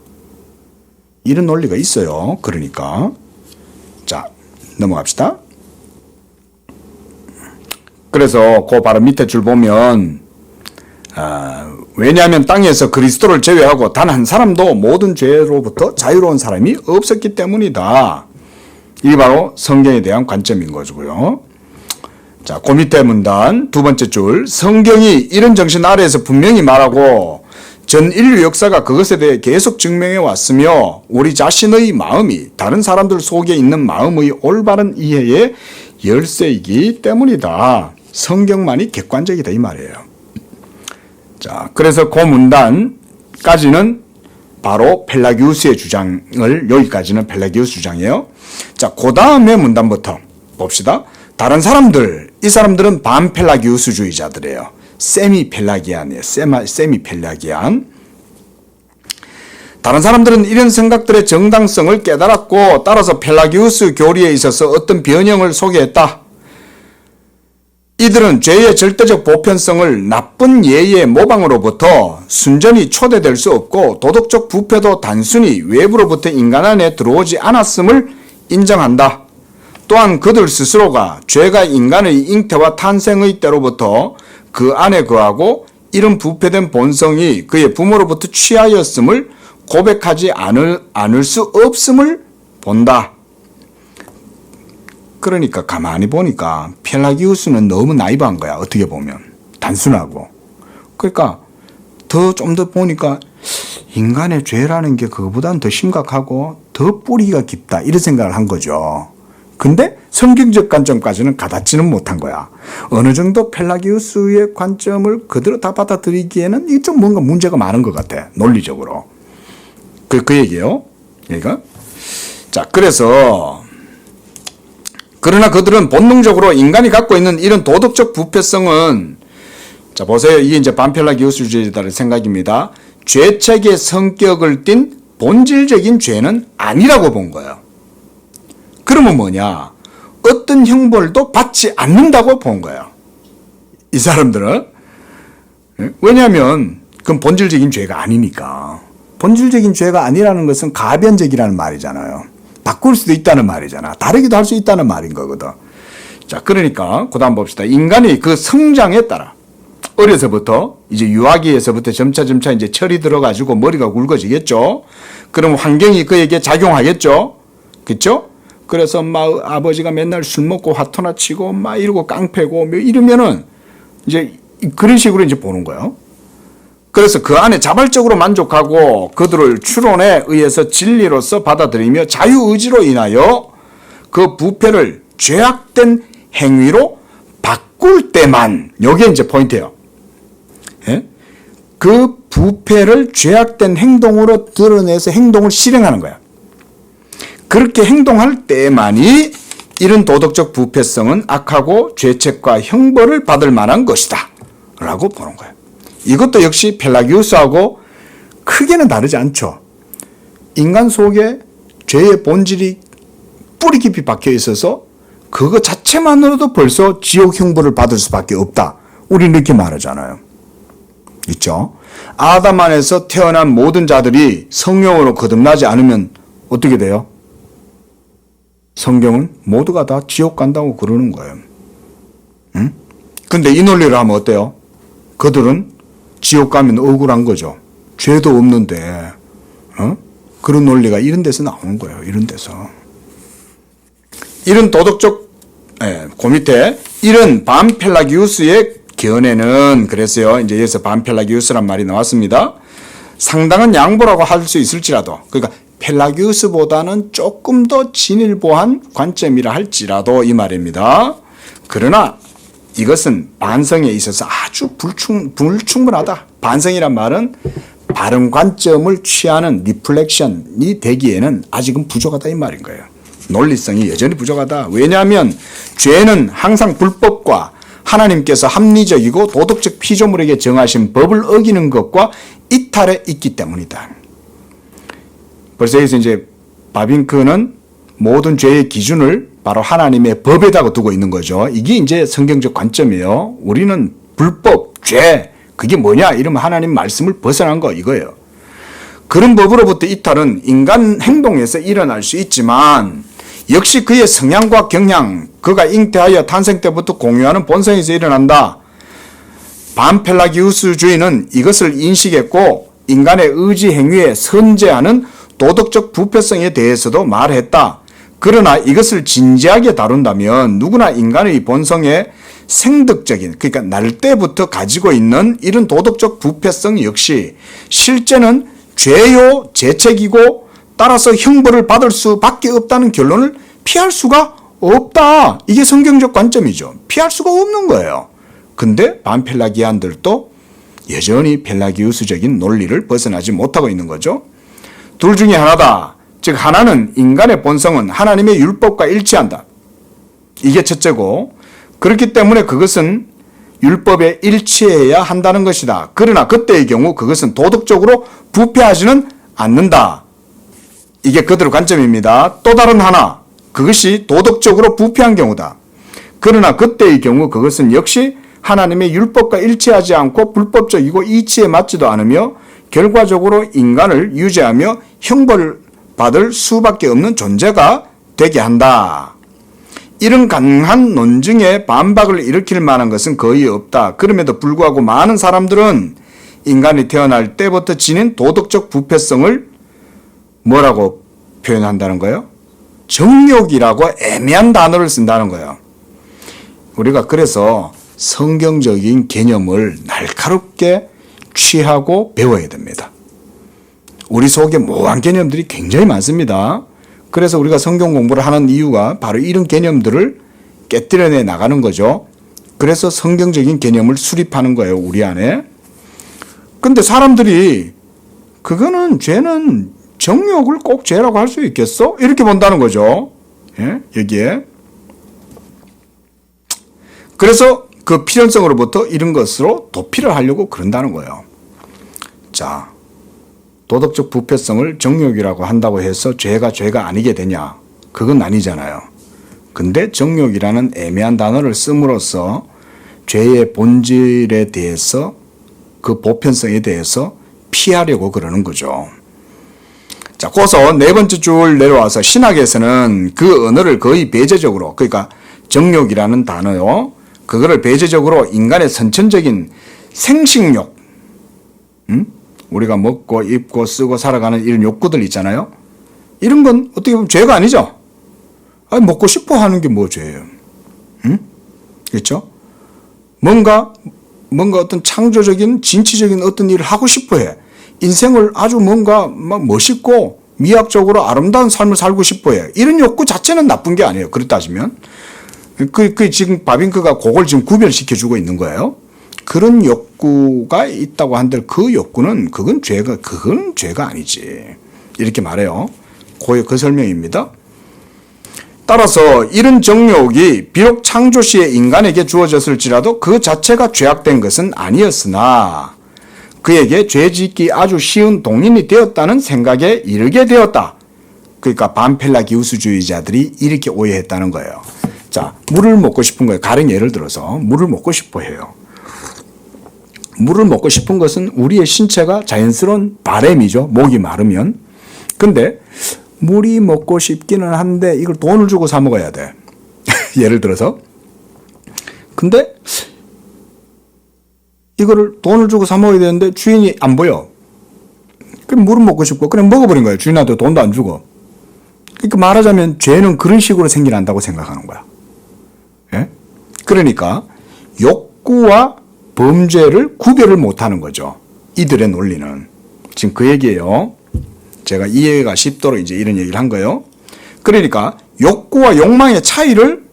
이런 논리가 있어요. 그러니까. 자, 넘어갑시다. 그래서 그 바로 밑에 줄 보면 왜냐하면 땅에서 그리스도를 제외하고 단 한 사람도 모든 죄로부터 자유로운 사람이 없었기 때문이다. 이게 바로 성경에 대한 관점인 거고요. 자, 그 밑에 문단 두 번째 줄. 성경이 이런 정신 아래에서 분명히 말하고 전 인류 역사가 그것에 대해 계속 증명해 왔으며 우리 자신의 마음이 다른 사람들 속에 있는 마음의 올바른 이해의 열쇠이기 때문이다. 성경만이 객관적이다 이 말이에요. 자, 그래서 그 문단까지는 바로 펠라기우스의 주장을, 여기까지는 펠라기우스 주장이에요. 자, 그 다음에 문단부터 봅시다. 다른 사람들, 이 사람들은 반펠라기우스주의자들이에요. 세미펠라기안이에요. 세미펠라기안. 다른 사람들은 이런 생각들의 정당성을 깨달았고 따라서 펠라기우스 교리에 있어서 어떤 변형을 소개했다. 이들은 죄의 절대적 보편성을 나쁜 예의 모방으로부터 순전히 초대될 수 없고 도덕적 부패도 단순히 외부로부터 인간 안에 들어오지 않았음을 인정한다. 또한 그들 스스로가 죄가 인간의 잉태와 탄생의 때로부터 그 안에 거하고 이런 부패된 본성이 그의 부모로부터 취하였음을 고백하지 않을 수 없음을 본다. 그러니까 가만히 보니까 펠라기우스는 너무 나이브한 거야. 어떻게 보면 단순하고. 그러니까 좀 더 보니까 인간의 죄라는 게 그거보다는 더 심각하고 더 뿌리가 깊다 이런 생각을 한 거죠. 근데 성경적 관점까지는 가닿지는 못한 거야. 어느 정도 펠라기우스의 관점을 그대로 다 받아들이기에는 이게 좀 뭔가 문제가 많은 것 같아. 논리적으로. 그 얘기예요. 그러니까 자, 그러나 그들은 본능적으로 인간이 갖고 있는 이런 도덕적 부패성은, 자 보세요. 이게 이제 반펠라기우스주의자들의 생각입니다. 죄책의 성격을 띤 본질적인 죄는 아니라고 본 거예요. 그러면 뭐냐? 어떤 형벌도 받지 않는다고 본 거예요. 이 사람들은. 왜냐하면 그건 본질적인 죄가 아니니까. 본질적인 죄가 아니라는 것은 가변적이라는 말이잖아요. 바꿀 수도 있다는 말이잖아. 다르기도 할 수 있다는 말인 거거든. 자, 그러니까 그 다음 봅시다. 인간이 그 성장에 따라 어려서부터 이제 유아기에서부터 점차 이제 철이 들어가지고 머리가 굵어지겠죠. 그럼 환경이 그에게 작용하겠죠. 그렇죠? 그래서 막 아버지가 맨날 술 먹고 화토나 치고 막 이러고 깡패고 뭐 이러면은 이제 그런 식으로 이제 보는 거예요. 그래서 그 안에 자발적으로 만족하고 그들을 추론에 의해서 진리로서 받아들이며 자유의지로 인하여 그 부패를 죄악된 행위로 바꿀 때만, 요게 이제 포인트예요. 예? 그 부패를 죄악된 행동으로 드러내서 행동을 실행하는 거야. 그렇게 행동할 때만이 이런 도덕적 부패성은 악하고 죄책과 형벌을 받을 만한 것이다 라고 보는 거예요. 이것도 역시 펠라기우스하고 크게는 다르지 않죠. 인간 속에 죄의 본질이 뿌리 깊이 박혀 있어서 그거 자체만으로도 벌써 지옥 형벌을 받을 수밖에 없다. 우리는 이렇게 말하잖아요. 있죠? 아담 안에서 태어난 모든 자들이 성령으로 거듭나지 않으면 어떻게 돼요? 성경은 모두가 다 지옥 간다고 그러는 거예요. 응? 근데 이 논리를 하면 어때요? 그들은 지옥 가면 억울한 거죠. 죄도 없는데, 그런 논리가 이런 데서 나오는 거예요. 이런 데서. 이런 도덕적, 그 밑에, 이런 반펠라기우스의 견해는, 그랬어요. 이제 여기서 반펠라기우스란 말이 나왔습니다. 상당한 양보라고 할 수 있을지라도, 그러니까 펠라기우스보다는 조금 더 진일보한 관점이라 할지라도 이 말입니다. 그러나, 이것은 반성에 있어서 아주 불충분하다. 반성이란 말은 바른 관점을 취하는 리플렉션이 되기에는 아직은 부족하다 이 말인 거예요. 논리성이 여전히 부족하다. 왜냐하면 죄는 항상 불법과 하나님께서 합리적이고 도덕적 피조물에게 정하신 법을 어기는 것과 이탈해 있기 때문이다. 벌써 여기서 이제 바빙크는 모든 죄의 기준을 바로 하나님의 법에다가 두고 있는 거죠. 이게 이제 성경적 관점이에요. 우리는 불법, 죄, 그게 뭐냐? 이러면 하나님 말씀을 벗어난 거 이거예요. 그런 법으로부터 이탈은 인간 행동에서 일어날 수 있지만 역시 그의 성향과 경향, 그가 잉태하여 탄생 때부터 공유하는 본성에서 일어난다. 반펠라기우스주의는 이것을 인식했고 인간의 의지 행위에 선제하는 도덕적 부패성에 대해서도 말했다. 그러나 이것을 진지하게 다룬다면 누구나 인간의 본성에 생득적인, 그러니까 날 때부터 가지고 있는 이런 도덕적 부패성 역시 실제는 죄요 죄책이고 따라서 형벌을 받을 수밖에 없다는 결론을 피할 수가 없다. 이게 성경적 관점이죠. 피할 수가 없는 거예요. 근데 반펠라기안들도 여전히 펠라기우스적인 논리를 벗어나지 못하고 있는 거죠. 둘 중에 하나다. 즉 하나는 인간의 본성은 하나님의 율법과 일치한다. 이게 첫째고, 그렇기 때문에 그것은 율법에 일치해야 한다는 것이다. 그러나 그때의 경우 그것은 도덕적으로 부패하지는 않는다. 이게 그들의 관점입니다. 또 다른 하나, 그것이 도덕적으로 부패한 경우다. 그러나 그때의 경우 그것은 역시 하나님의 율법과 일치하지 않고 불법적이고 이치에 맞지도 않으며 결과적으로 인간을 유죄하며 형벌을 받을 수밖에 없는 존재가 되게 한다. 이런 강한 논증에 반박을 일으킬 만한 것은 거의 없다. 그럼에도 불구하고 많은 사람들은 인간이 태어날 때부터 지닌 도덕적 부패성을 뭐라고 표현한다는 거예요? 정욕이라고 애매한 단어를 쓴다는 거예요. 우리가 그래서 성경적인 개념을 날카롭게 취하고 배워야 됩니다. 우리 속에 모호한 개념들이 굉장히 많습니다. 그래서 우리가 성경 공부를 하는 이유가 바로 이런 개념들을 깨뜨려내 나가는 거죠. 그래서 성경적인 개념을 수립하는 거예요, 우리 안에. 근데 사람들이 그거는 죄는 정욕을 꼭 죄라고 할 수 있겠어? 이렇게 본다는 거죠. 예? 여기에. 그래서 그 필연성으로부터 이런 것으로 도피를 하려고 그런다는 거예요. 자, 도덕적 부패성을 정욕이라고 한다고 해서 죄가 아니게 되냐? 그건 아니잖아요. 근데 정욕이라는 애매한 단어를 씀으로써 죄의 본질에 대해서 그 보편성에 대해서 피하려고 그러는 거죠. 자, 그래서 네 번째 줄 내려와서 신학에서는 그 언어를 거의 배제적으로, 그러니까 정욕이라는 단어요. 그거를 배제적으로 인간의 선천적인 생식욕, 우리가 먹고 입고 쓰고 살아가는 이런 욕구들 있잖아요. 이런 건 어떻게 보면 죄가 아니죠. 아니, 먹고 싶어 하는 게 뭐 죄예요? 그렇죠? 뭔가 어떤 창조적인 진취적인 어떤 일을 하고 싶어 해. 인생을 아주 뭔가 막 멋있고 미학적으로 아름다운 삶을 살고 싶어 해. 이런 욕구 자체는 나쁜 게 아니에요. 그렇다 따지면. 그 지금 바빙크가 그걸 지금 구별시켜 주고 있는 거예요. 그런 욕구가 있다고 한들 그 욕구는 그건 죄가 아니지. 이렇게 말해요. 그 설명입니다. 따라서 이런 정욕이 비록 창조 시에 인간에게 주어졌을지라도 그 자체가 죄악된 것은 아니었으나 그에게 죄 짓기 아주 쉬운 동인이 되었다는 생각에 이르게 되었다. 그러니까 반펠라기우스주의자들이 이렇게 오해했다는 거예요. 자, 물을 먹고 싶은 거예요. 가령 예를 들어서 물을 먹고 싶어 해요. 물을 먹고 싶은 것은 우리의 신체가 자연스러운 바램이죠. 목이 마르면. 근데 물이 먹고 싶기는 한데 이걸 돈을 주고 사 먹어야 돼. 예를 들어서. 근데 이거를 돈을 주고 사 먹어야 되는데 주인이 안 보여. 그럼 물은 먹고 싶고 그냥 먹어버린 거예요. 주인한테 돈도 안 주고. 그러니까 말하자면 죄는 그런 식으로 생겨난다고 생각하는 거야. 예? 그러니까 욕구와 범죄를 구별을 못하는 거죠. 이들의 논리는. 지금 그 얘기예요. 제가 이해가 쉽도록 이제 이런 얘기를 한 거예요. 그러니까 욕구와 욕망의 차이를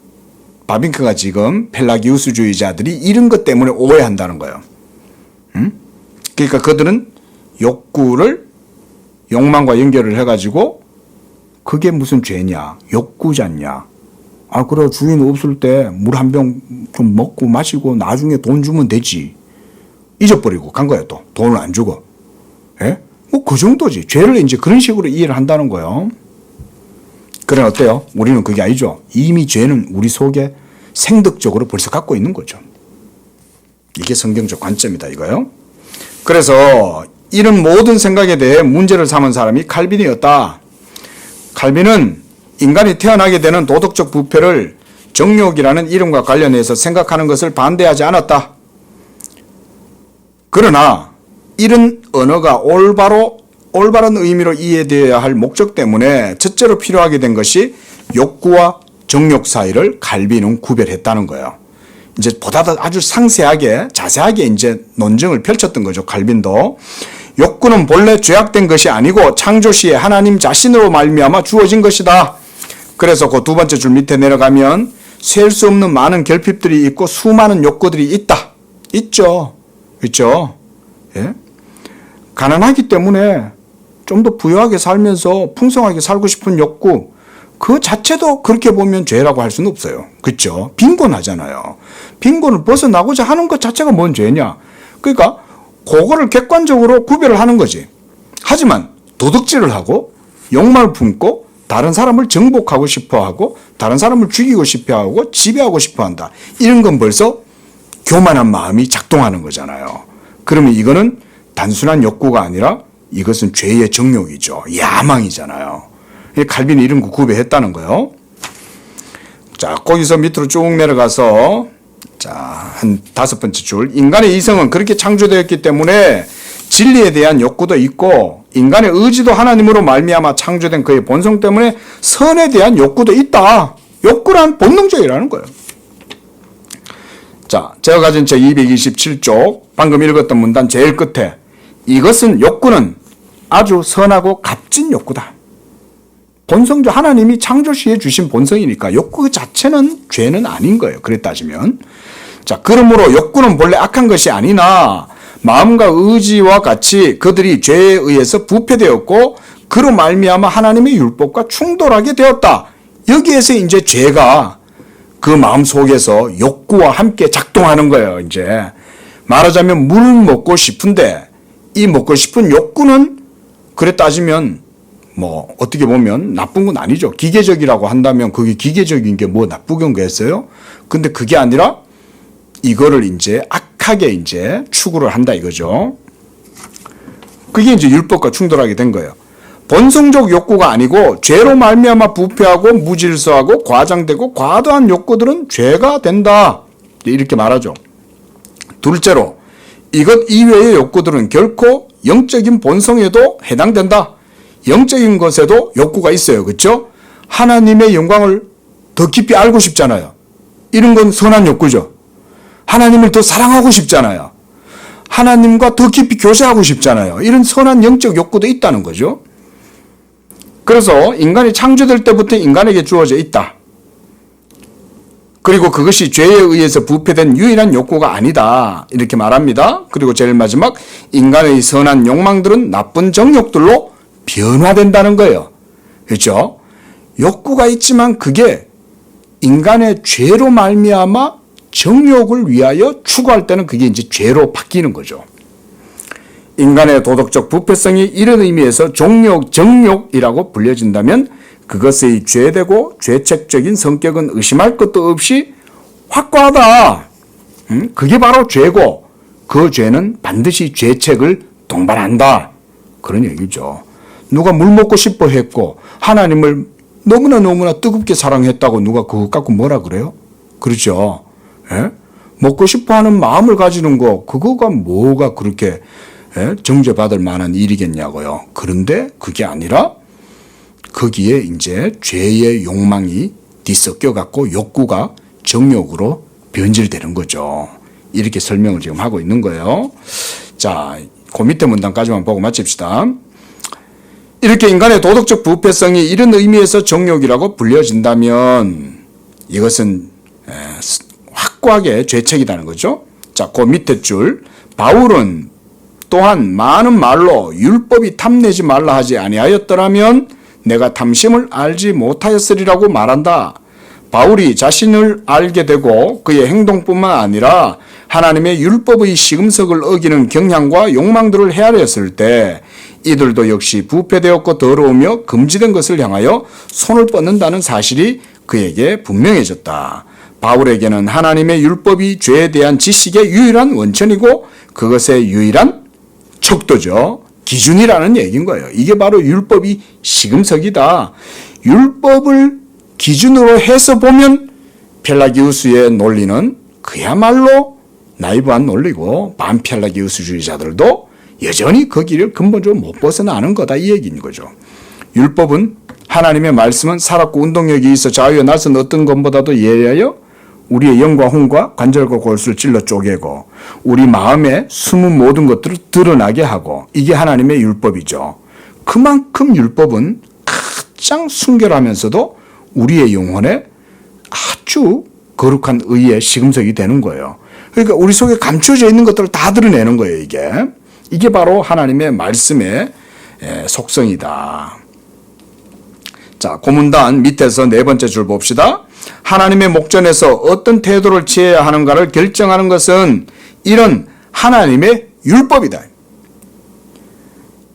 바빙크가 지금 펠라기우스주의자들이 이런 것 때문에 오해한다는 거예요. 그러니까 그들은 욕구를 욕망과 연결을 해가지고 그게 무슨 죄냐, 욕구잖냐. 아, 그래, 주인 없을 때 물 한 병 좀 먹고 마시고 나중에 돈 주면 되지. 잊어버리고 간 거예요, 또. 돈을 안 주고. 예? 뭐 그 정도지. 죄를 이제 그런 식으로 이해를 한다는 거예요. 그래, 어때요? 우리는 그게 아니죠. 이미 죄는 우리 속에 생득적으로 벌써 갖고 있는 거죠. 이게 성경적 관점이다, 이거요. 그래서 이런 모든 생각에 대해 문제를 삼은 사람이 칼빈이었다. 칼빈은 인간이 태어나게 되는 도덕적 부패를 정욕이라는 이름과 관련해서 생각하는 것을 반대하지 않았다. 그러나 이런 언어가 올바른 의미로 이해되어야 할 목적 때문에 첫째로 필요하게 된 것이 욕구와 정욕 사이를 칼빈은 구별했다는 거예요. 이제 보다 더 아주 상세하게 자세하게 이제 논증을 펼쳤던 거죠. 칼빈도. 욕구는 본래 죄악된 것이 아니고 창조 시에 하나님 자신으로 말미암아 주어진 것이다. 그래서 그 두 번째 줄 밑에 내려가면 셀 수 없는 많은 결핍들이 있고 수많은 욕구들이 있다. 있죠. 예? 가난하기 때문에 좀 더 부유하게 살면서 풍성하게 살고 싶은 욕구, 그 자체도 그렇게 보면 죄라고 할 수는 없어요. 그렇죠? 빈곤하잖아요. 빈곤을 벗어나고자 하는 것 자체가 뭔 죄냐? 그러니까 그거를 객관적으로 구별을 하는 거지. 하지만 도둑질을 하고 욕망을 품고 다른 사람을 정복하고 싶어하고 다른 사람을 죽이고 싶어하고 지배하고 싶어한다. 이런 건 벌써 교만한 마음이 작동하는 거잖아요. 그러면 이거는 단순한 욕구가 아니라 이것은 죄의 정욕이죠. 야망이잖아요. 칼빈이 이런 거 구별했다는 거예요. 자, 거기서 밑으로 쭉 내려가서 한 5번째 줄. 인간의 이성은 그렇게 창조되었기 때문에 진리에 대한 욕구도 있고 인간의 의지도 하나님으로 말미암아 창조된 그의 본성 때문에 선에 대한 욕구도 있다. 욕구란 본능적이라는 거예요. 자, 제가 가진 책 227쪽 방금 읽었던 문단 제일 끝에 이것은 욕구는 아주 선하고 값진 욕구다. 본성적 하나님이 창조시에 주신 본성이니까 욕구 자체는 죄는 아닌 거예요. 그래 따지면. 자, 그러므로 욕구는 본래 악한 것이 아니나 마음과 의지와 같이 그들이 죄에 의해서 부패되었고 그로 말미암아 하나님의 율법과 충돌하게 되었다. 여기에서 이제 죄가 그 마음 속에서 욕구와 함께 작동하는 거예요. 이제 말하자면 물을 먹고 싶은데 이 먹고 싶은 욕구는 그래 따지면 뭐 어떻게 보면 나쁜 건 아니죠. 기계적이라고 한다면 그게 기계적인 게 뭐 나쁘게 거겠어요? 근데 그게 아니라 이거를 이제 악하게 이제 추구를 한다 이거죠. 그게 이제 율법과 충돌하게 된 거예요. 본성적 욕구가 아니고 죄로 말미암아 부패하고 무질서하고 과장되고 과도한 욕구들은 죄가 된다. 이렇게 말하죠. 둘째로 이것 이외의 욕구들은 결코 영적인 본성에도 해당된다. 영적인 것에도 욕구가 있어요. 그렇죠? 하나님의 영광을 더 깊이 알고 싶잖아요. 이런 건 선한 욕구죠. 하나님을 더 사랑하고 싶잖아요. 하나님과 더 깊이 교제하고 싶잖아요. 이런 선한 영적 욕구도 있다는 거죠. 그래서 인간이 창조될 때부터 인간에게 주어져 있다. 그리고 그것이 죄에 의해서 부패된 유일한 욕구가 아니다. 이렇게 말합니다. 그리고 제일 마지막 인간의 선한 욕망들은 나쁜 정욕들로 변화된다는 거예요. 그렇죠? 욕구가 있지만 그게 인간의 죄로 말미암아 정욕을 위하여 추구할 때는 그게 이제 죄로 바뀌는 거죠. 인간의 도덕적 부패성이 이런 의미에서 종욕, 정욕이라고 불려진다면 그것의 죄되고 죄책적인 성격은 의심할 것도 없이 확고하다. 그게 바로 죄고 그 죄는 반드시 죄책을 동반한다. 그런 얘기죠. 누가 물 먹고 싶어 했고 하나님을 너무나 뜨겁게 사랑했다고 누가 그것 갖고 뭐라 그래요? 그렇죠. 예? 먹고 싶어하는 마음을 가지는 거 그거가 뭐가 그렇게 정죄받을 만한 일이겠냐고요. 그런데 그게 아니라 거기에 이제 죄의 욕망이 뒤섞여 갖고 욕구가 정욕으로 변질되는 거죠. 이렇게 설명을 지금 하고 있는 거예요. 자, 그 밑에 문단까지만 보고 마칩시다. 이렇게 인간의 도덕적 부패성이 이런 의미에서 정욕이라고 불려진다면 이것은 확고하게 죄책이라는 거죠. 자, 그 밑에 줄 바울은 또한 많은 말로 율법이 탐내지 말라 하지 아니하였더라면 내가 탐심을 알지 못하였으리라고 말한다. 바울이 자신을 알게 되고 그의 행동뿐만 아니라 하나님의 율법의 시금석을 어기는 경향과 욕망들을 헤아렸을 때 이들도 역시 부패되었고 더러우며 금지된 것을 향하여 손을 뻗는다는 사실이 그에게 분명해졌다. 바울에게는 하나님의 율법이 죄에 대한 지식의 유일한 원천이고 그것의 유일한 척도죠. 기준이라는 얘기인 거예요. 이게 바로 율법이 시금석이다. 율법을 기준으로 해서 보면 펠라기우스의 논리는 그야말로 나이브한 논리고 반펠라기우스주의자들도 여전히 그 길을 근본적으로 못 벗어나는 거다 이 얘기인 거죠. 율법은 하나님의 말씀은 살았고 운동력이 있어 자유에 나선 어떤 것보다도 예리하여 우리의 영과 혼과 관절과 골수를 찔러 쪼개고 우리 마음에 숨은 모든 것들을 드러나게 하고, 이게 하나님의 율법이죠. 그만큼 율법은 가장 순결하면서도 우리의 영혼에 아주 거룩한 의의 시금석이 되는 거예요. 그러니까 우리 속에 감추어져 있는 것들을 다 드러내는 거예요. 이게 바로 하나님의 말씀의 속성이다. 자, 고문단 밑에서 네 번째 줄 봅시다. 하나님의 목전에서 어떤 태도를 취해야 하는가를 결정하는 것은 이런 하나님의 율법이다.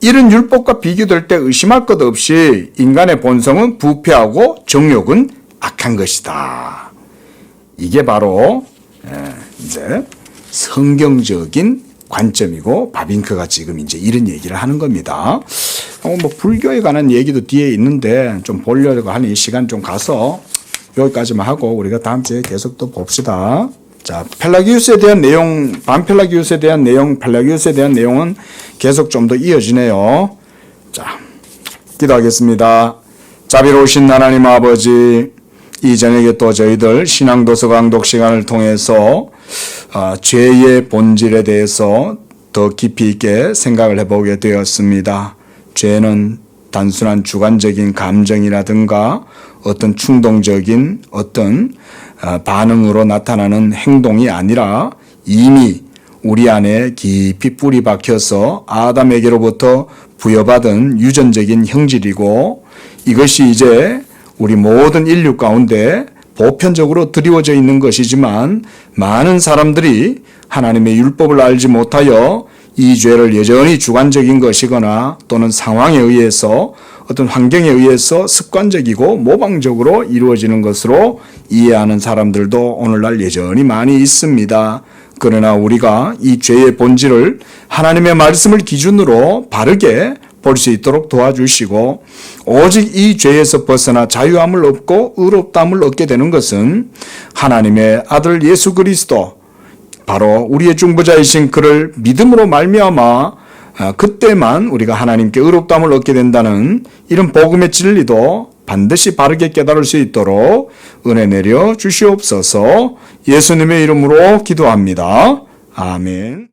이런 율법과 비교될 때 의심할 것 없이 인간의 본성은 부패하고 정욕은 악한 것이다. 이게 바로 이제 성경적인 관점이고, 바빙크가 지금 이제 이런 얘기를 하는 겁니다. 뭐 불교에 관한 얘기도 뒤에 있는데 좀 보려고 하니 시간 좀 가서 여기까지만 하고 우리가 다음 주에 계속 또 봅시다. 자, 펠라기우스에 대한 내용, 반펠라기우스에 대한 내용, 펠라기우스에 대한 내용은 계속 좀 더 이어지네요. 자, 기도하겠습니다. 자비로우신 하나님 아버지, 이 저녁에 또 저희들 신앙도서 강독 시간을 통해서 죄의 본질에 대해서 더 깊이 있게 생각을 해보게 되었습니다. 죄는 단순한 주관적인 감정이라든가 어떤 충동적인 어떤 반응으로 나타나는 행동이 아니라 이미 우리 안에 깊이 뿌리 박혀서 아담에게로부터 부여받은 유전적인 형질이고, 이것이 이제 우리 모든 인류 가운데 보편적으로 드리워져 있는 것이지만, 많은 사람들이 하나님의 율법을 알지 못하여 이 죄를 여전히 주관적인 것이거나 또는 상황에 의해서, 어떤 환경에 의해서 습관적이고 모방적으로 이루어지는 것으로 이해하는 사람들도 오늘날 여전히 많이 있습니다. 그러나 우리가 이 죄의 본질을 하나님의 말씀을 기준으로 바르게 볼 수 있도록 도와주시고, 오직 이 죄에서 벗어나 자유함을 얻고 의롭다함을 얻게 되는 것은 하나님의 아들 예수 그리스도, 바로 우리의 중보자이신 그를 믿음으로 말미암아 그때만 우리가 하나님께 의롭다함을 얻게 된다는 이런 복음의 진리도 반드시 바르게 깨달을 수 있도록 은혜 내려 주시옵소서. 예수님의 이름으로 기도합니다. 아멘.